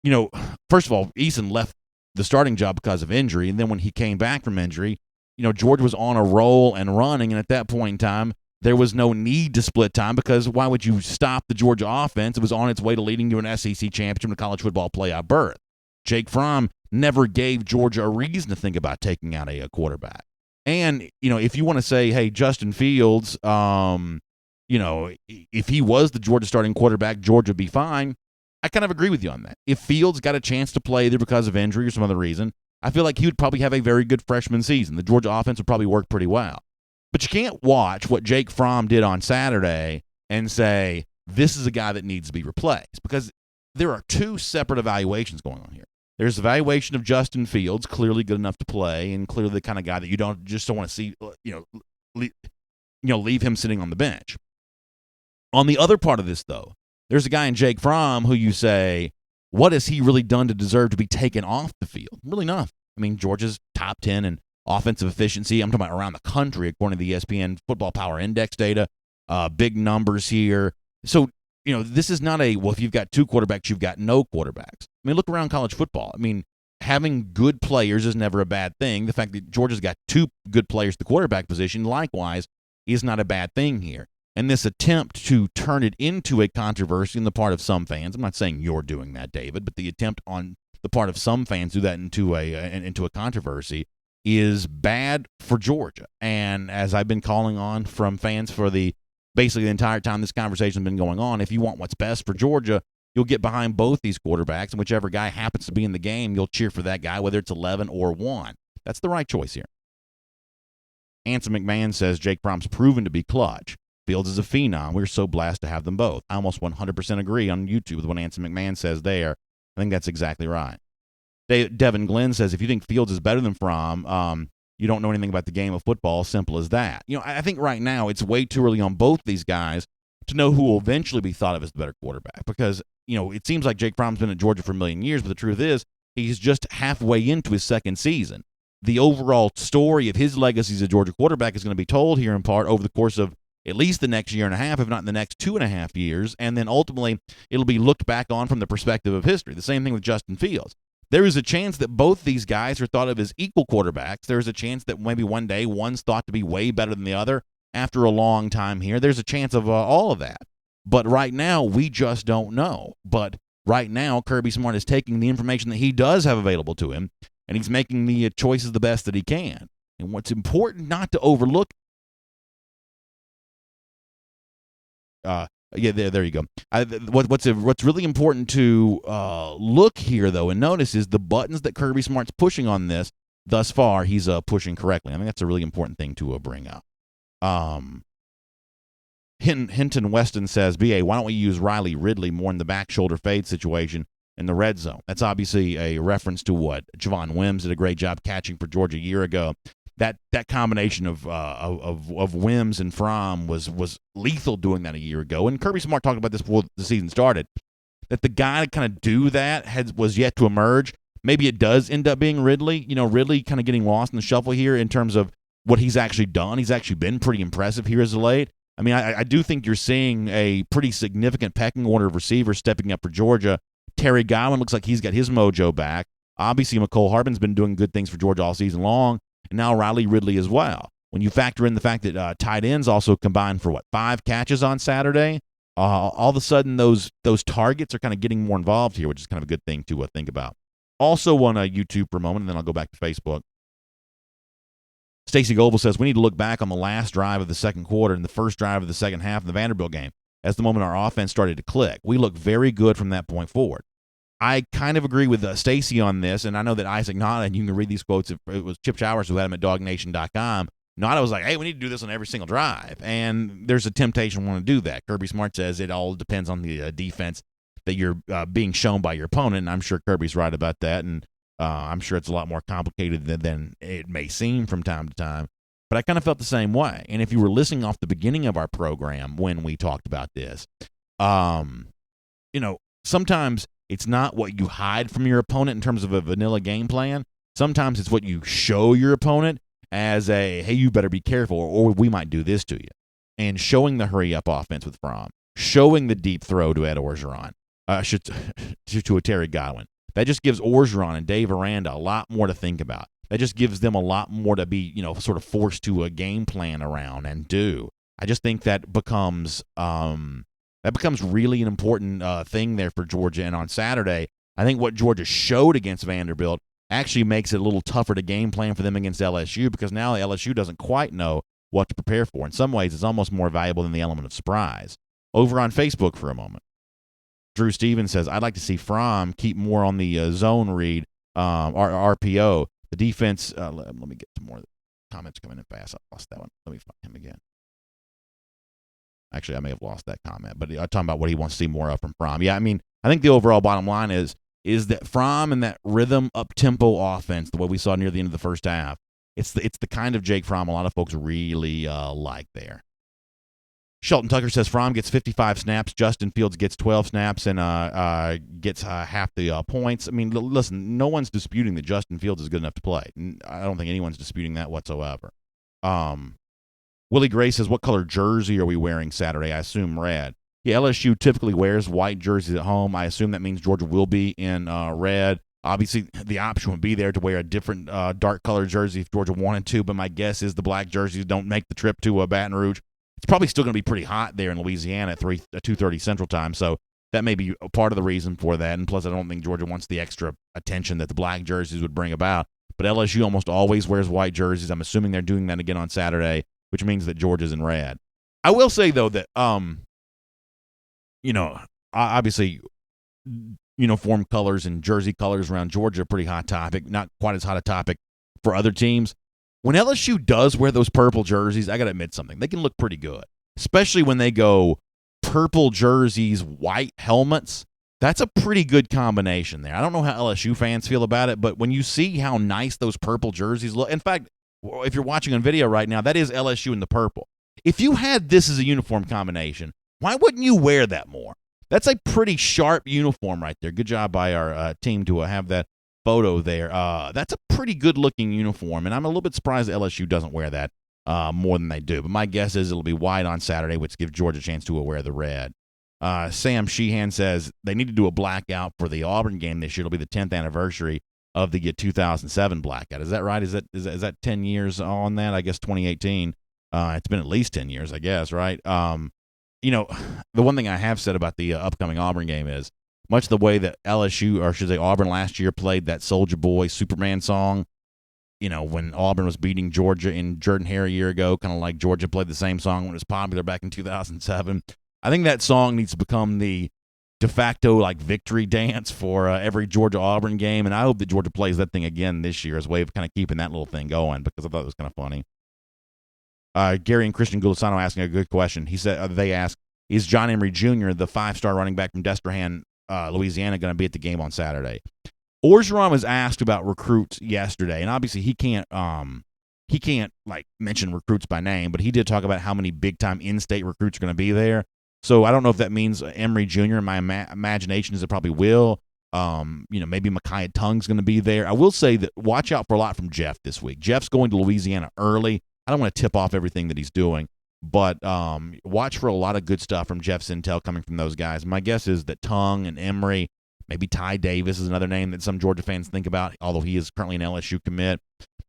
Speaker 1: you know, first of all, Eason left the starting job because of injury, and then when he came back from injury, you know, Georgia was on a roll and running, and at that point in time, there was no need to split time because why would you stop the Georgia offense? It was on its way to leading to an SEC championship and a college football playoff berth. Jake Fromm never gave Georgia a reason to think about taking out a quarterback. And, you know, if you want to say, hey, Justin Fields, you know, if he was the Georgia starting quarterback, Georgia would be fine. I kind of agree with you on that. If Fields got a chance to play either because of injury or some other reason, I feel like he would probably have a very good freshman season. The Georgia offense would probably work pretty well. But you can't watch what Jake Fromm did on Saturday and say, this is a guy that needs to be replaced, because there are 2 separate evaluations going on here. There's the evaluation of Justin Fields, clearly good enough to play and clearly the kind of guy that you don't want to see, leave him sitting on the bench. On the other part of this, though, there's a guy in Jake Fromm who you say, what has he really done to deserve to be taken off the field? Really nothing. I mean, Georgia's top 10 in offensive efficiency. I'm talking about around the country, according to the ESPN Football Power Index data. Big numbers here. So, you know, this is not if you've got 2 quarterbacks, you've got no quarterbacks. I mean, look around college football. I mean, having good players is never a bad thing. The fact that Georgia's got 2 good players at the quarterback position, likewise, is not a bad thing here. And this attempt to turn it into a controversy on the part of some fans, I'm not saying you're doing that, David, but the attempt on the part of some fans to do that into a controversy is bad for Georgia. And as I've been calling on from fans for basically the entire time this conversation's been going on, if you want what's best for Georgia, you'll get behind both these quarterbacks, and whichever guy happens to be in the game, you'll cheer for that guy, whether it's 11 or 1. That's the right choice here. Anson McMahon says Jake Fromm's proven to be clutch. Fields is a phenom. We're so blessed to have them both. I almost 100% agree on YouTube with what Anson McMahon says there. I think that's exactly right. Devin Glenn says, if you think Fields is better than Fromm, you don't know anything about the game of football. Simple as that. You know, I think right now it's way too early on both these guys to know who will eventually be thought of as the better quarterback, because, you know, it seems like Jake Fromm's been at Georgia for a million years, but the truth is he's just halfway into his 2nd season. The overall story of his legacy as a Georgia quarterback is going to be told here in part over the course of at least the next year and a half, if not the next 2.5 years, and then ultimately it'll be looked back on from the perspective of history. The same thing with Justin Fields. There is a chance that both these guys are thought of as equal quarterbacks. There's a chance that maybe one day one's thought to be way better than the other after a long time here. There's a chance of all of that. But right now, we just don't know. But right now, Kirby Smart is taking the information that he does have available to him, and he's making the choices the best that he can. And what's important not to overlook there you go. What's really important to look here, though, and notice is the buttons that Kirby Smart's pushing on this. Thus far, he's pushing correctly. I think that's a really important thing to bring up. Hinton Weston says, BA, why don't we use Riley Ridley more in the back shoulder fade situation in the red zone? That's obviously a reference to what Javon Wims did a great job catching for Georgia a year ago. That combination of Wims and Fromm was lethal doing that a year ago. And Kirby Smart talked about this before the season started, that the guy to kind of do that was yet to emerge. Maybe it does end up being Ridley. Ridley kind of getting lost in the shuffle here in terms of what he's actually done. He's actually been pretty impressive here as of late. I mean, I do think you're seeing a pretty significant pecking order of receivers stepping up for Georgia. Terry Godwin looks like he's got his mojo back. Obviously, McCole Harbin's been doing good things for Georgia all season long. And now Riley Ridley as well. When you factor in the fact that tight ends also combined for 5 catches on Saturday, all of a sudden those targets are kind of getting more involved here, which is kind of a good thing to think about. Also on YouTube for a moment, and then I'll go back to Facebook. Stacy Goble says, we need to look back on the last drive of the second quarter and the first drive of the second half of the Vanderbilt game as the moment our offense started to click. We looked very good from that point forward. I kind of agree with Stacy on this, and I know that Isaac Nada, and you can read these quotes, if it was Chip Showers who had him at DawgNation.com, Nada was like, hey, we need to do this on every single drive, and there's a temptation to want to do that. Kirby Smart says it all depends on the defense that you're being shown by your opponent, and I'm sure Kirby's right about that, and I'm sure it's a lot more complicated than it may seem from time to time, but I kind of felt the same way, and if you were listening off the beginning of our program when we talked about this, sometimes it's not what you hide from your opponent in terms of a vanilla game plan. Sometimes it's what you show your opponent as a, hey, you better be careful, or we might do this to you. And showing the hurry-up offense with Fromm, showing the deep throw to Ed Oregron, to a Terry Godwin. That just gives Orgeron and Dave Aranda a lot more to think about. That just gives them a lot more to be, sort of forced to a game plan around and do. I just think that becomes really an important thing there for Georgia. And on Saturday, I think what Georgia showed against Vanderbilt actually makes it a little tougher to game plan for them against LSU, because now LSU doesn't quite know what to prepare for. In some ways, it's almost more valuable than the element of surprise. Over on Facebook for a moment, Drew Stevens says, I'd like to see Fromm keep more on the zone read, RPO. The defense, let me get some more comments coming in fast. I lost that one. Let me find him again. Actually, I may have lost that comment, but I'm talking about what he wants to see more of from Fromm. Yeah, I mean, I think the overall bottom line is that Fromm and that rhythm up-tempo offense, the way we saw near the end of the first half, it's the kind of Jake Fromm a lot of folks really like there. Shelton Tucker says Fromm gets 55 snaps, Justin Fields gets 12 snaps, and gets half the points. I mean, listen, no one's disputing that Justin Fields is good enough to play. I don't think anyone's disputing that whatsoever. Willie Gray says, what color jersey are we wearing Saturday? I assume red. Yeah, LSU typically wears white jerseys at home. I assume that means Georgia will be in red. Obviously, the option would be there to wear a different dark color jersey if Georgia wanted to, but my guess is the black jerseys don't make the trip to Baton Rouge. It's probably still going to be pretty hot there in Louisiana at 2:30 Central Time, so that may be a part of the reason for that. And plus, I don't think Georgia wants the extra attention that the black jerseys would bring about. But LSU almost always wears white jerseys. I'm assuming they're doing that again on Saturday, which means that Georgia's in red. I will say, though, that, obviously uniform colors and jersey colors around Georgia are a pretty hot topic, not quite as hot a topic for other teams. When LSU does wear those purple jerseys, I got to admit something. They can look pretty good, especially when they go purple jerseys, white helmets. That's a pretty good combination there. I don't know how LSU fans feel about it, but when you see how nice those purple jerseys look, in fact, if you're watching on video right now, that is LSU in the purple. If you had this as a uniform combination, why wouldn't you wear that more? That's a pretty sharp uniform right there. Good job by our team to have that photo there. That's a pretty good-looking uniform, and I'm a little bit surprised that LSU doesn't wear that more than they do. But my guess is it'll be white on Saturday, which gives Georgia a chance to wear the red. Sam Sheehan says they need to do a blackout for the Auburn game this year. It'll be the 10th anniversary of the 2007 blackout. Is that right? Is that 10 years on that? I guess 2018. It's been at least 10 years, I guess, right? The one thing I have said about the upcoming Auburn game is much the way that LSU, or I should say Auburn last year, played that Soulja Boy Superman song, when Auburn was beating Georgia in Jordan-Hare a year ago, kind of like Georgia played the same song when it was popular back in 2007. I think that song needs to become the de facto victory dance for every Georgia-Auburn game, and I hope that Georgia plays that thing again this year as a way of kind of keeping that little thing going, because I thought it was kind of funny. Gary and Christian Gulisano asking a good question. He said they asked, is John Emery Jr., the 5-star running back from Destrehan, Louisiana, going to be at the game on Saturday? Orgeron was asked about recruits yesterday, and obviously he can't mention recruits by name, but he did talk about how many big-time in-state recruits are going to be there. So I don't know if that means Emery Jr. In my imagination is it probably will. Maybe Micaiah Tung's going to be there. I will say that watch out for a lot from Jeff this week. Jeff's going to Louisiana early. I don't want to tip off everything that he's doing, but watch for a lot of good stuff from Jeff Sintel coming from those guys. My guess is that Tung and Emery, maybe Ty Davis is another name that some Georgia fans think about, although he is currently an LSU commit.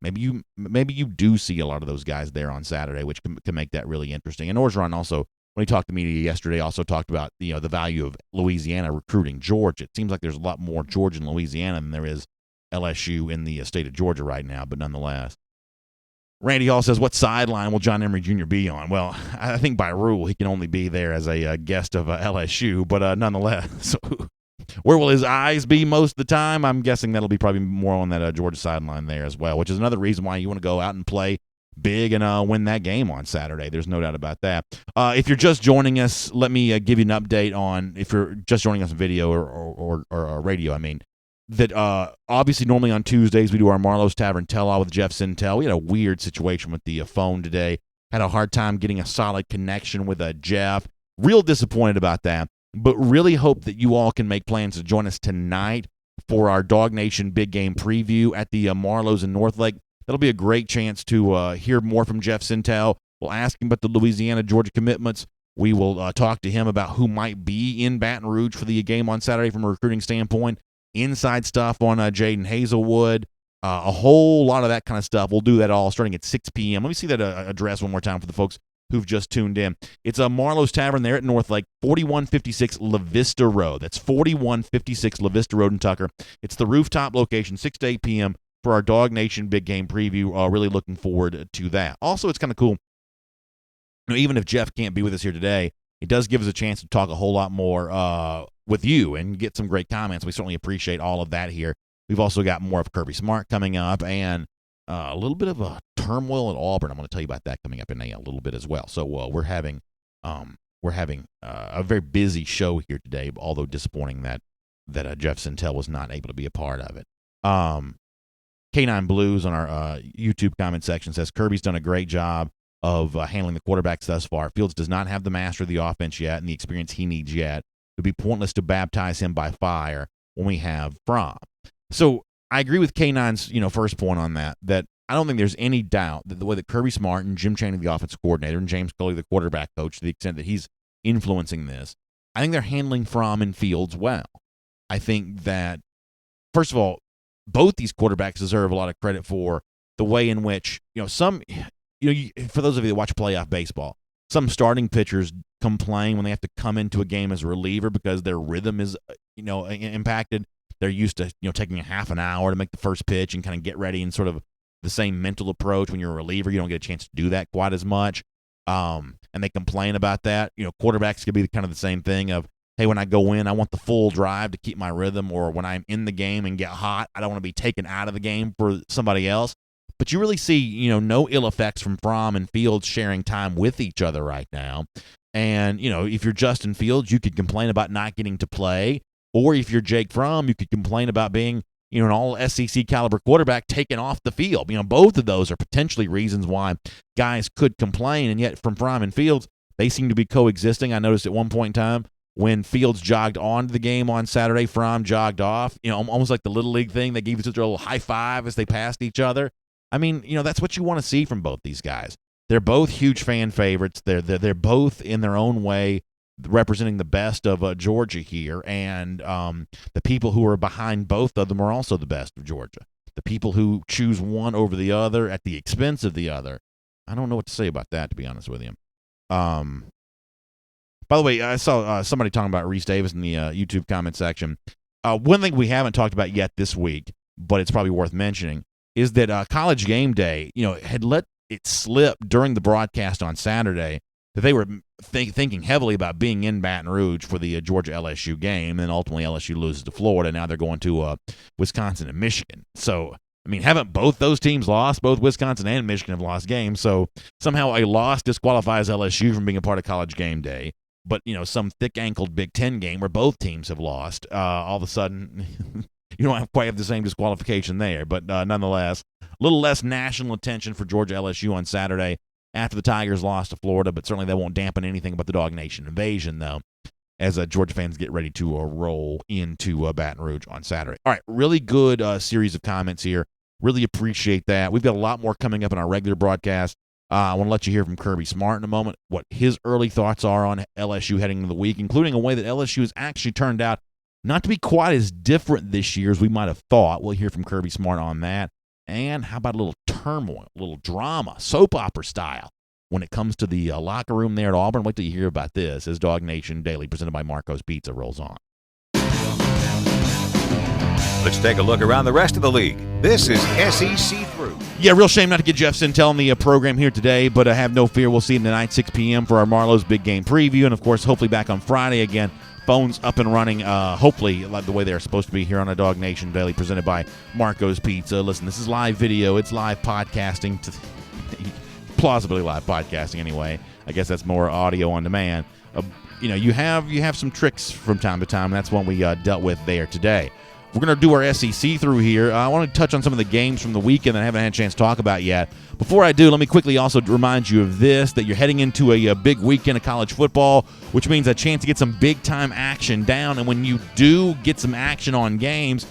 Speaker 1: Maybe you do see a lot of those guys there on Saturday, which can make that really interesting. And Orgeron also, when he talked to media yesterday, also talked about the value of Louisiana recruiting Georgia. It seems like there's a lot more Georgia in Louisiana than there is LSU in the state of Georgia right now, but nonetheless. Randy Hall says, what sideline will John Emery Jr. be on? Well, I think by rule he can only be there as a guest of LSU, but nonetheless. So where will his eyes be most of the time? I'm guessing that'll be probably more on that Georgia sideline there as well, which is another reason why you want to go out and play big and win that game on Saturday. There's no doubt about that. If you're just joining us, let me give you an update on, if you're just joining us on video or radio, that obviously normally on Tuesdays we do our Marlowe's Tavern Tell-All with Jeff Sintel. We had a weird situation with the phone today. Had a hard time getting a solid connection with Jeff. Real disappointed about that, but really hope that you all can make plans to join us tonight for our DawgNation Big Game Preview at the Marlowe's in Northlake. That'll be a great chance to hear more from Jeff Sintel. We'll ask him about the Louisiana-Georgia commitments. We will talk to him about who might be in Baton Rouge for the game on Saturday from a recruiting standpoint. Inside stuff on Jaden Hazelwood, a whole lot of that kind of stuff. We'll do that all starting at 6 p.m. Let me see that address one more time for the folks who've just tuned in. It's a Marlowe's Tavern there at Northlake, 4156 La Vista Road. That's 4156 La Vista Road in Tucker. It's the rooftop location, 6 to 8 p.m. for our DawgNation Big Game Preview. Really looking forward to that. Also, it's kind of cool. Even if Jeff can't be with us here today, it does give us a chance to talk a whole lot more with you and get some great comments. We certainly appreciate all of that here. We've also got more of Kirby Smart coming up and a little bit of a turmoil at Auburn. I'm going to tell you about that coming up in a little bit as well. So we're having a very busy show here today, although disappointing that Jeff Sintel was not able to be a part of it. K9 Blues on our YouTube comment section says, Kirby's done a great job of handling the quarterbacks thus far. Fields does not have the master of the offense yet and the experience he needs yet. It would be pointless to baptize him by fire when we have Fromm. So I agree with K9's first point on that I don't think there's any doubt that the way that Kirby Smart and Jim Chaney, the offensive coordinator, and James Scully, the quarterback coach, to the extent that he's influencing this, I think they're handling Fromm and Fields well. I think that, first of all, both these quarterbacks deserve a lot of credit for the way in which, for those of you that watch playoff baseball, some starting pitchers complain when they have to come into a game as a reliever because their rhythm is, impacted. They're used to, taking a half an hour to make the first pitch and kind of get ready and sort of the same mental approach. When you're a reliever, you don't get a chance to do that quite as much. And they complain about that. Quarterbacks could be kind of the same thing of, hey, when I go in, I want the full drive to keep my rhythm, or when I'm in the game and get hot, I don't want to be taken out of the game for somebody else. But you really see, no ill effects from Fromm and Fields sharing time with each other right now. And, if you're Justin Fields, you could complain about not getting to play. Or if you're Jake Fromm, you could complain about being, an all-SEC caliber quarterback taken off the field. Both of those are potentially reasons why guys could complain. And yet from Fromm and Fields, they seem to be coexisting. I noticed at one point in time when Fields jogged onto the game on Saturday, Fromm jogged off, almost like the Little League thing. They gave each other a little high five as they passed each other. That's what you want to see from both these guys. They're both huge fan favorites. They're both in their own way representing the best of Georgia here, and the people who are behind both of them are also the best of Georgia. The people who choose one over the other at the expense of the other, I don't know what to say about that, to be honest with you. By the way, I saw somebody talking about Reese Davis in the YouTube comment section. One thing we haven't talked about yet this week, but it's probably worth mentioning, is that College Game Day, had let it slip during the broadcast on Saturday that they were thinking heavily about being in Baton Rouge for the Georgia-LSU game, and then ultimately LSU loses to Florida. Now they're going to Wisconsin and Michigan. So, haven't both those teams lost? Both Wisconsin and Michigan have lost games. So somehow a loss disqualifies LSU from being a part of College Game Day. But, some thick-ankled Big Ten game where both teams have lost, all of a sudden you don't quite have the same disqualification there. But nonetheless, a little less national attention for Georgia-LSU on Saturday after the Tigers lost to Florida, but certainly that won't dampen anything about the DawgNation invasion, though, as Georgia fans get ready to roll into Baton Rouge on Saturday. All right, really good series of comments here. Really appreciate that. We've got a lot more coming up in our regular broadcast. I want to let you hear from Kirby Smart in a moment, what his early thoughts are on LSU heading into the week, including a way that LSU has actually turned out not to be quite as different this year as we might have thought. We'll hear from Kirby Smart on that. And how about a little turmoil, a little drama, soap opera style, when it comes to the locker room there at Auburn? Wait till you hear about this as DawgNation Daily, presented by Marco's Pizza, rolls on.
Speaker 2: Let's take a look around the rest of the league. This is SEC Through.
Speaker 1: Yeah, real shame not to get Jeff Sintel on the program here today, but have no fear. We'll see him tonight, 6 p.m. for our Marlowe's Big Game preview. And, of course, hopefully back on Friday again. Phones up and running, hopefully like the way they're supposed to be here on a DawgNation Daily, presented by Marco's Pizza. Listen, this is live video. It's live podcasting. Plausibly live podcasting anyway. I guess that's more audio on demand. You have some tricks from time to time, and that's one we dealt with there today. We're going to do our SEC through here. I want to touch on some of the games from the weekend that I haven't had a chance to talk about yet. Before I do, let me quickly also remind you of this, that you're heading into a big weekend of college football, which means a chance to get some big-time action down. And when you do get some action on games,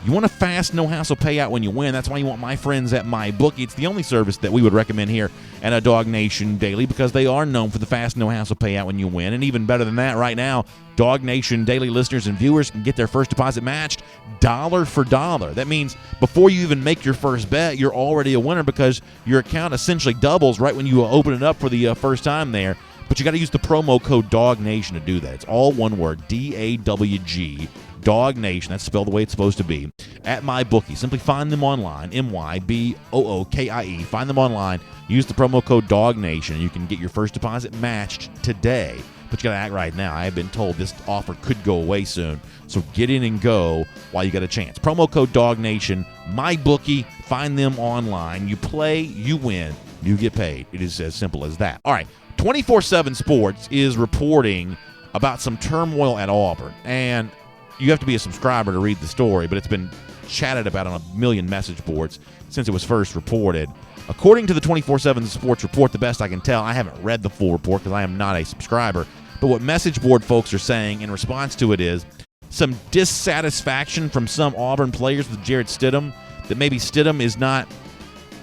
Speaker 1: you want a fast, no-hassle payout when you win. That's why you want my friends at MyBookie. It's the only service that we would recommend here at a DawgNation Daily, because they are known for the fast, no-hassle payout when you win. And even better than that, right now, DawgNation Daily listeners and viewers can get their first deposit matched dollar for dollar. That means before you even make your first bet, you're already a winner, because your account essentially doubles right when you open it up for the first time there. But you got to use the promo code DawgNation to do that. It's all one word, DAWG. DawgNation, that's spelled the way it's supposed to be, at MyBookie. Simply find them online, MyBookie. Find them online, use the promo code DawgNation, and you can get your first deposit matched today. But you got to act right now. I have been told this offer could go away soon, so get in and go while you got a chance. Promo code DawgNation, MyBookie, find them online. You play, you win, you get paid. It is as simple as that. All right, 24/7 Sports is reporting about some turmoil at Auburn, and you have to be a subscriber to read the story, but it's been chatted about on a million message boards since it was first reported. According to the 24/7 Sports report, the best I can tell, I haven't read the full report because I am not a subscriber, but what message board folks are saying in response to it is some dissatisfaction from some Auburn players with Jarrett Stidham, that maybe Stidham is not,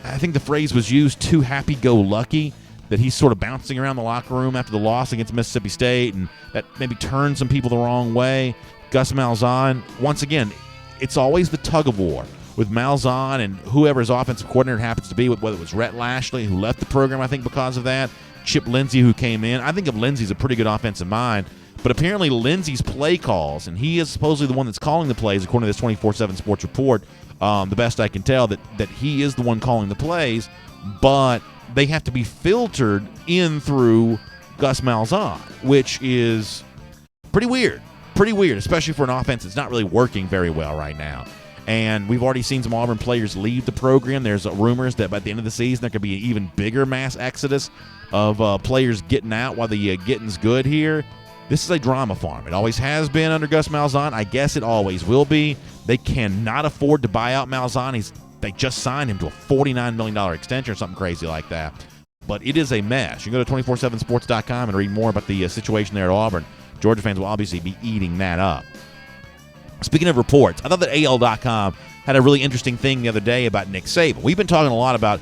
Speaker 1: I think the phrase was used, too happy-go-lucky, that he's sort of bouncing around the locker room after the loss against Mississippi State, and that maybe turned some people the wrong way. Gus Malzahn, once again, it's always the tug-of-war with Malzahn and whoever his offensive coordinator happens to be, whether it was Rhett Lashley, who left the program, I think, because of that, Chip Lindsey, who came in. I think of Lindsey as a pretty good offensive mind, but apparently Lindsey's play calls, and he is supposedly the one that's calling the plays, according to this 24/7 Sports report, the best I can tell, that he is the one calling the plays, but they have to be filtered in through Gus Malzahn, which is pretty weird. Pretty weird, especially for an offense that's not really working very well right now. And we've already seen some Auburn players leave the program. There's rumors that by the end of the season there could be an even bigger mass exodus of players getting out while the getting's good here. This is a drama farm. It always has been under Gus Malzahn. I guess it always will be. They cannot afford to buy out Malzahn. They just signed him to a $49 million extension or something crazy like that. But it is a mess. You can go to 247sports.com and read more about the situation there at Auburn. Georgia fans will obviously be eating that up. Speaking of reports, I thought that AL.com had a really interesting thing the other day about Nick Saban. We've been talking a lot about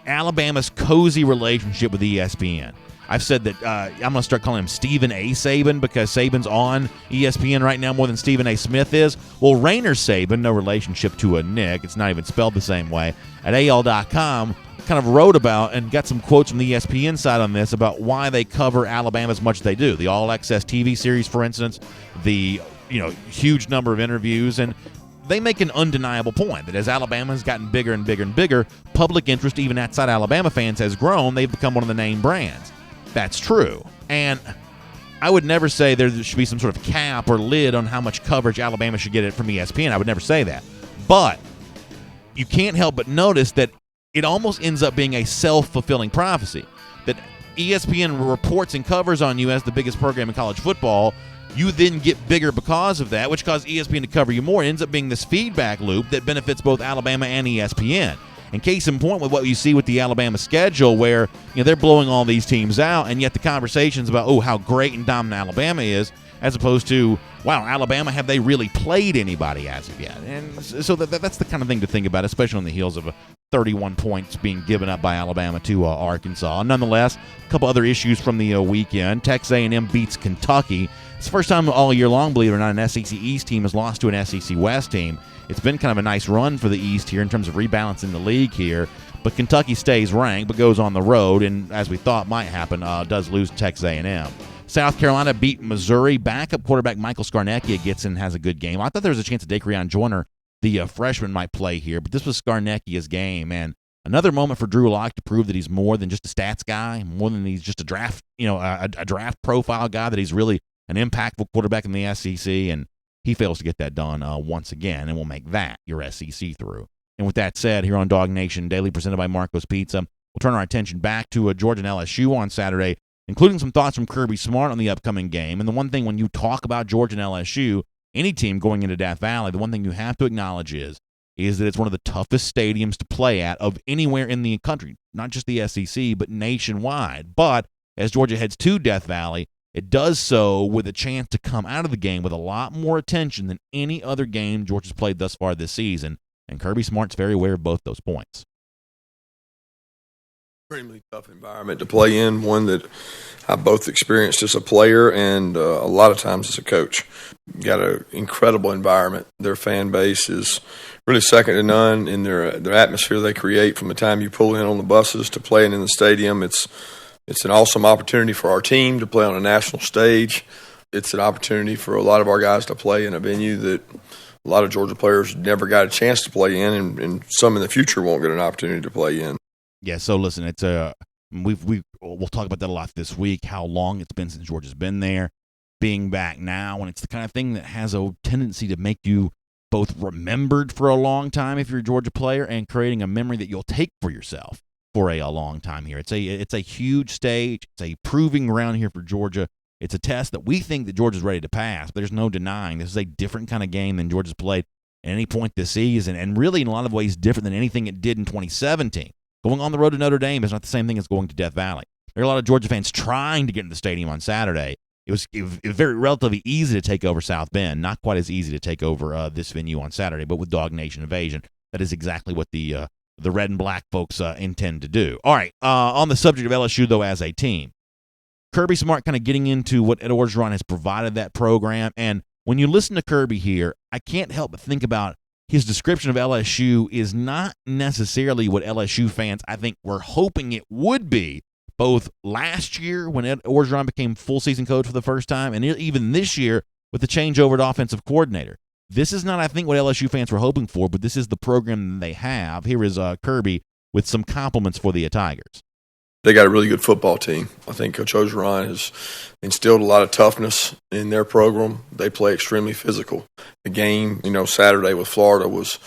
Speaker 1: Alabama's cozy relationship with ESPN. I've said that I'm going to start calling him Stephen A. Saban because Saban's on ESPN right now more than Stephen A. Smith is. Well, Rainer Saban, no relationship to a Nick, it's not even spelled the same way, at AL.com kind of wrote about and got some quotes from the ESPN side on this about why they cover Alabama as much as they do. The All Access TV series, for instance, the huge number of interviews, and they make an undeniable point that as Alabama has gotten bigger and bigger and bigger, public interest even outside Alabama fans has grown. They've become one of the name brands. That's true. And I would never say there should be some sort of cap or lid on how much coverage Alabama should get from ESPN. I would never say that. But you can't help but notice that it almost ends up being a self-fulfilling prophecy. That ESPN reports and covers on you as the biggest program in college football. You then get bigger because of that, which caused ESPN to cover you more. It ends up being this feedback loop that benefits both Alabama and ESPN. And case in point with what you see with the Alabama schedule where they're blowing all these teams out, and yet the conversations about, how great and dominant Alabama is, as opposed to, wow, Alabama, have they really played anybody as of yet? And so that's the kind of thing to think about, especially on the heels of 31 points being given up by Alabama to Arkansas. Nonetheless, a couple other issues from the weekend. Texas A&M beats Kentucky. It's the first time all year long, believe it or not, an SEC East team has lost to an SEC West team. It's been kind of a nice run for the East here in terms of rebalancing the league here. But Kentucky stays ranked but goes on the road, and as we thought might happen, does lose to Texas A&M. South Carolina beat Missouri. Backup quarterback Michael Scarnecchia gets in and has a good game. I thought there was a chance that Daquan Joyner, the freshman, might play here, but this was Scarnecchia's game. And another moment for Drew Lock to prove that he's more than just a stats guy, more than he's just a draft, a draft profile guy, that he's really an impactful quarterback in the SEC, and he fails to get that done once again, and will make that your SEC through. And with that said, here on DawgNation Daily, presented by Marco's Pizza, we'll turn our attention back to Georgia and LSU on Saturday, including some thoughts from Kirby Smart on the upcoming game. And the one thing when you talk about Georgia and LSU, any team going into Death Valley, the one thing you have to acknowledge is that it's one of the toughest stadiums to play at of anywhere in the country, not just the SEC, but nationwide. But as Georgia heads to Death Valley, it does so with a chance to come out of the game with a lot more attention than any other game Georgia's played thus far this season, and Kirby Smart's very aware of both those points.
Speaker 6: Extremely tough environment to play in, one that I both experienced as a player and a lot of times as a coach. Got an incredible environment. Their fan base is really second to none in their atmosphere they create from the time you pull in on the buses to playing in the stadium. It's an awesome opportunity for our team to play on a national stage. It's an opportunity for a lot of our guys to play in a venue that a lot of Georgia players never got a chance to play in, and some in the future won't get an opportunity to play in.
Speaker 1: Yeah, so listen, it's we'll talk about that a lot this week, how long it's been since Georgia's been there, being back now, and it's the kind of thing that has a tendency to make you both remembered for a long time if you're a Georgia player and creating a memory that you'll take for yourself for a long time here. It's a huge stage. It's a proving ground here for Georgia. It's a test that we think that Georgia's ready to pass, but there's no denying this is a different kind of game than Georgia's played at any point this season, and really in a lot of ways different than anything it did in 2017. Going on the road to Notre Dame is not the same thing as going to Death Valley. There are a lot of Georgia fans trying to get into the stadium on Saturday. It was very relatively easy to take over South Bend, not quite as easy to take over this venue on Saturday, but with DawgNation Invasion, that is exactly what the red and black folks intend to do. All right, on the subject of LSU, though, as a team, Kirby Smart kind of getting into what Ed Oregron has provided that program, and when you listen to Kirby here, I can't help but think about his description of LSU is not necessarily what LSU fans, I think, were hoping it would be, both last year when Ed Oregron became full-season coach for the first time, and even this year with the changeover to offensive coordinator. This is not, I think, what LSU fans were hoping for, but this is the program they have. Here is Kirby with some compliments for the Tigers.
Speaker 6: They got a really good football team. I think Coach Orgeron has instilled a lot of toughness in their program. They play extremely physical. The game, Saturday with Florida was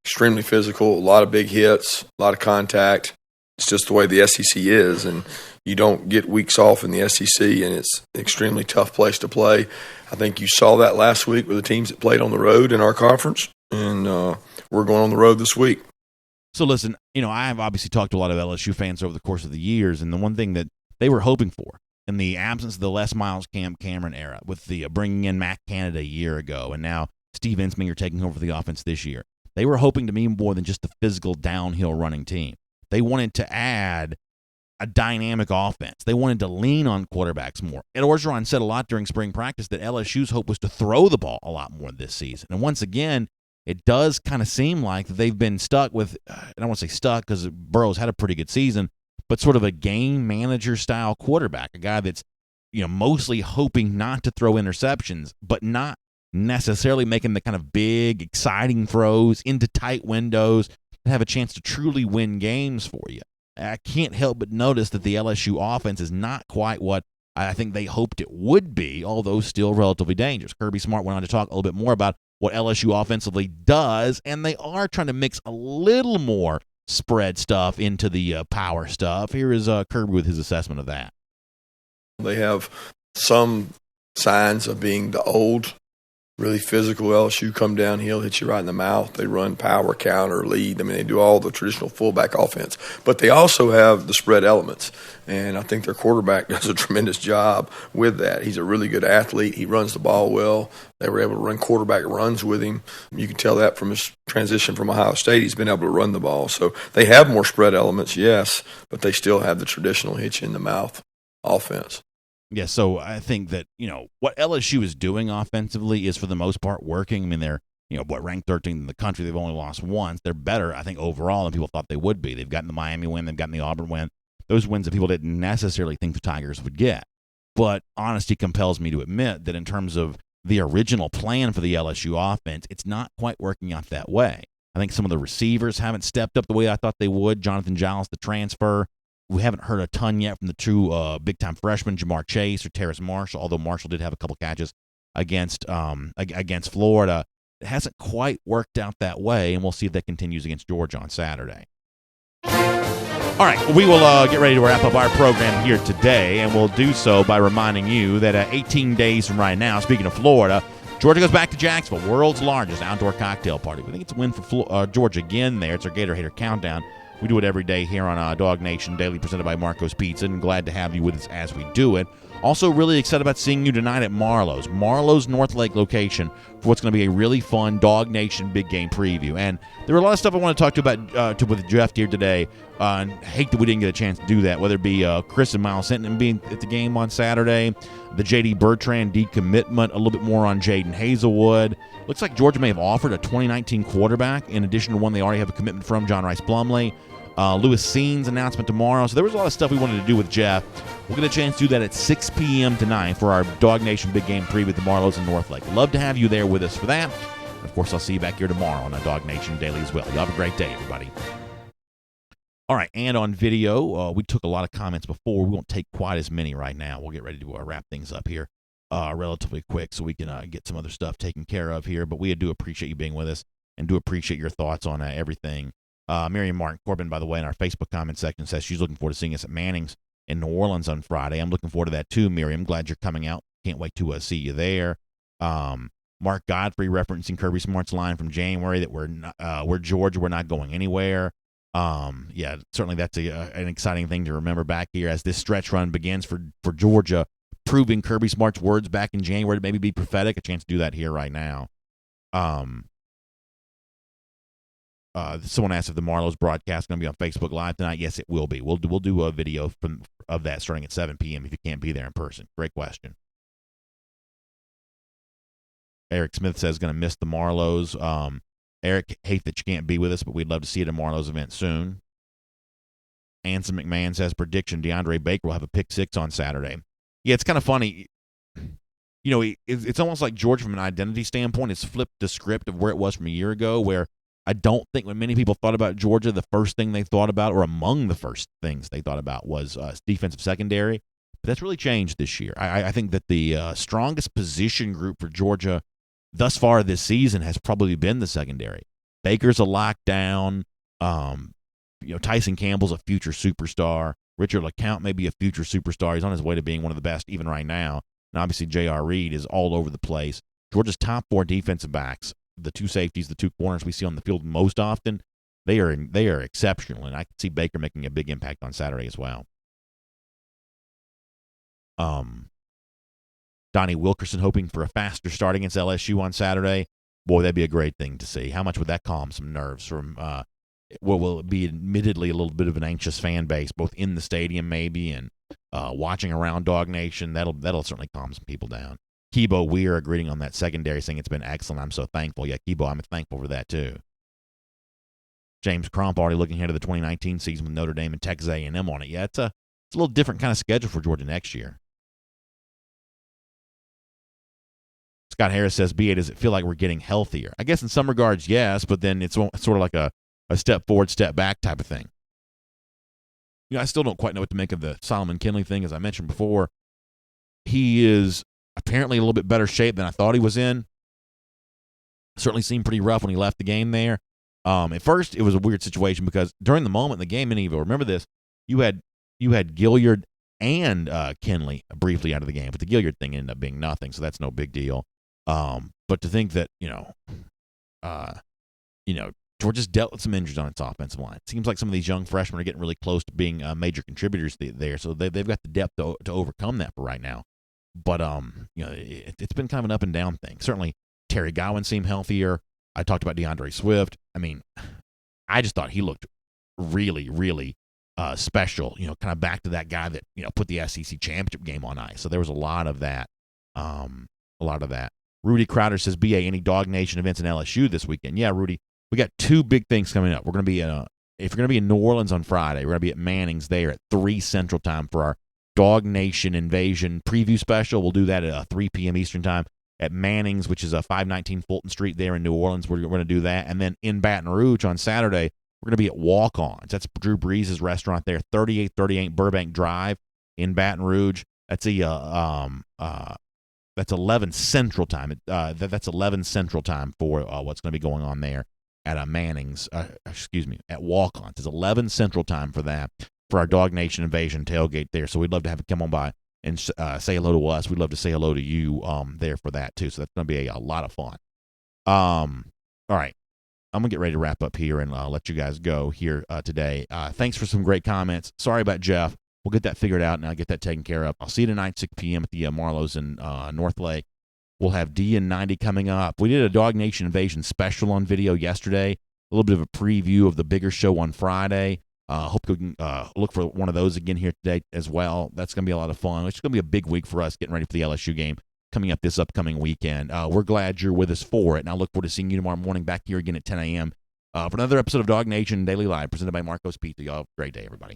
Speaker 6: extremely physical, a lot of big hits, a lot of contact. It's just the way the SEC is, and you don't get weeks off in the SEC, and it's an extremely tough place to play. I think you saw that last week with the teams that played on the road in our conference, and we're going on the road this week.
Speaker 1: So listen, I've obviously talked to a lot of LSU fans over the course of the years, and the one thing that they were hoping for in the absence of the Les Miles Cam Cameron era, with the bringing in Matt Canada a year ago, and now Steve Ensminger taking over the offense this year, they were hoping to be more than just the physical downhill running team. They wanted to add a dynamic offense. They wanted to lean on quarterbacks more. Ed Oregron said a lot during spring practice that LSU's hope was to throw the ball a lot more this season. And once again, it does kind of seem like they've been stuck with, I don't want to say stuck because Burrow's had a pretty good season, but sort of a game manager style quarterback, a guy that's, mostly hoping not to throw interceptions, but not necessarily making the kind of big, exciting throws into tight windows that have a chance to truly win games for you. I can't help but notice that the LSU offense is not quite what I think they hoped it would be, although still relatively dangerous. Kirby Smart went on to talk a little bit more about what LSU offensively does, and they are trying to mix a little more spread stuff into the power stuff. Here is Kirby with his assessment of that.
Speaker 6: They have some signs of being the old, really physical LSU, come downhill, hit you right in the mouth. They run power, counter, lead. I mean, they do all the traditional fullback offense. But they also have the spread elements, and I think their quarterback does a tremendous job with that. He's a really good athlete. He runs the ball well. They were able to run quarterback runs with him. You can tell that from his transition from Ohio State. He's been able to run the ball. So they have more spread elements, yes, but they still have the traditional hit you in the mouth offense.
Speaker 1: Yeah, so I think that, what LSU is doing offensively is for the most part working. I mean, they're, ranked 13th in the country. They've only lost once. They're better, I think, overall than people thought they would be. They've gotten the Miami win. They've gotten the Auburn win. Those wins that people didn't necessarily think the Tigers would get. But honesty compels me to admit that in terms of the original plan for the LSU offense, it's not quite working out that way. I think some of the receivers haven't stepped up the way I thought they would. Jonathan Giles, the transfer. We haven't heard a ton yet from the two big-time freshmen, Jamar Chase or Terrace Marshall, although Marshall did have a couple catches against Florida. It hasn't quite worked out that way, and we'll see if that continues against Georgia on Saturday. All right, we will get ready to wrap up our program here today, and we'll do so by reminding you that 18 days from right now, speaking of Florida, Georgia goes back to Jacksonville, world's largest outdoor cocktail party. We think it's a win for Georgia again there. It's our Gator Hater Countdown. We do it every day here on DawgNation Daily, presented by Marco's Pizza, and glad to have you with us as we do it. Also really excited about seeing you tonight at Marlowe's North Lake location for what's going to be a really fun DawgNation big game preview. And there were a lot of stuff I want to talk to about with Jeff here today. And I hate that we didn't get a chance to do that, whether it be Chris and Miles Hinton being at the game on Saturday, the J.D. Bertrand decommitment, a little bit more on Jaden Hazelwood. Looks like Georgia may have offered a 2019 quarterback in addition to one they already have a commitment from, John Rice Plumlee. Lewis Scene's announcement tomorrow. So there was a lot of stuff we wanted to do with Jeff. We'll get a chance to do that at 6 p.m. tonight for our DawgNation Big Game Preview at the Marlowe's in North Lake. Love to have you there with us for that. And of course, I'll see you back here tomorrow on DawgNation Daily as well. You have a great day, everybody. All right, and on video, we took a lot of comments before. We won't take quite as many right now. We'll get ready to wrap things up here relatively quick so we can get some other stuff taken care of here. But we do appreciate you being with us and do appreciate your thoughts on everything. Miriam Martin Corbin, by the way, in our Facebook comment section says she's looking forward to seeing us at Manning's in New Orleans on Friday. I'm looking forward to that too, Miriam. Glad you're coming out. Can't wait to see you there. Mark Godfrey referencing Kirby Smart's line from January that we're Georgia, we're not going anywhere. Yeah, certainly that's an exciting thing to remember back here as this stretch run begins for Georgia, proving Kirby Smart's words back in January to maybe be prophetic. A chance to do that here right now. Someone asked if the Marlowe's broadcast is going to be on Facebook Live tonight. Yes, it will be. We'll do a video of that starting at 7 p.m. if you can't be there in person. Great question. Eric Smith says going to miss the Marlowe's. Eric, hate that you can't be with us, but we'd love to see you at a Marlowe's event soon. Anson McMahon says prediction, DeAndre Baker will have a pick six on Saturday. Yeah, it's kind of funny. It's almost like Georgia from an identity standpoint has flipped the script of where it was from a year ago, where I don't think when many people thought about Georgia, the first thing they thought about, or among the first things they thought about, was defensive secondary. But that's really changed this year. I think that the strongest position group for Georgia thus far this season has probably been the secondary. Baker's a lockdown. Tyson Campbell's a future superstar. Richard LeCount may be a future superstar. He's on his way to being one of the best even right now. And obviously J.R. Reed is all over the place. Georgia's top four defensive backs, the two safeties, the two corners we see on the field most often, they are exceptional. And I can see Baker making a big impact on Saturday as well. Donnie Wilkerson hoping for a faster start against LSU on Saturday. Boy, that'd be a great thing to see. How much would that calm some nerves from will be admittedly a little bit of an anxious fan base, both in the stadium maybe and watching around DawgNation. That'll certainly calm some people down. Kibo Weir agreeing on that secondary, saying it's been excellent. I'm so thankful. Yeah, Kibo, I'm thankful for that too. James Crump already looking ahead of the 2019 season with Notre Dame and Texas A&M on it. Yeah, it's a little different kind of schedule for Georgia next year. Scott Harris says, BA, does it feel like we're getting healthier? I guess in some regards, yes, but then it's sort of like a step forward, step back type of thing. I still don't quite know what to make of the Solomon Kinley thing. As I mentioned before, he is apparently a little bit better shape than I thought he was in. Certainly seemed pretty rough when he left the game there. At first, it was a weird situation because during the moment in the game, many of you will remember this, you had Gilliard and Kinley briefly out of the game, but the Gilliard thing ended up being nothing, so that's no big deal. But to think that, Georgia's dealt with some injuries on its offensive line. It seems like some of these young freshmen are getting really close to being major contributors there, so they've got the depth to overcome that for right now. But it's been kind of an up and down thing. Certainly, Terry Gowan seemed healthier. I talked about DeAndre Swift. I mean, I just thought he looked really, really special. Kind of back to that guy that put the SEC championship game on ice. So there was a lot of that. Rudy Crowder says, BA, any DawgNation events in LSU this weekend? Yeah, Rudy, we got two big things coming up. We're going to be if you're going to be in New Orleans on Friday, we're going to be at Manning's there at 3 Central Time for our DawgNation Invasion preview special. We'll do that at 3 p.m. Eastern Time at Manning's, which is 519 Fulton Street there in New Orleans. We're going to do that. And then in Baton Rouge on Saturday, we're going to be at Walk-Ons. That's Drew Brees' restaurant there, 3838 Burbank Drive in Baton Rouge. That's that's 11 Central Time. That's 11 Central Time for what's going to be going on there at Manning's. At Walk-Ons. It's 11 Central Time for that, for our DawgNation Invasion tailgate there. So we'd love to have you come on by and say hello to us. We'd love to say hello to you there for that too. So that's going to be a lot of fun. All right. I'm going to get ready to wrap up here and let you guys go here today. Thanks for some great comments. Sorry about Jeff. We'll get that figured out and I'll get that taken care of. I'll see you tonight, 6 p.m. at the Marlowe's in North Lake. We'll have D and 90 coming up. We did a DawgNation Invasion special on video yesterday. A little bit of a preview of the bigger show on Friday. Hope you can look for one of those again here today as well. That's going to be a lot of fun. It's going to be a big week for us getting ready for the LSU game coming up this upcoming weekend. We're glad you're with us for it, and I look forward to seeing you tomorrow morning back here again at 10 a.m. For another episode of DawgNation Daily Live presented by Marco's Pizza. Y'all have a great day, everybody.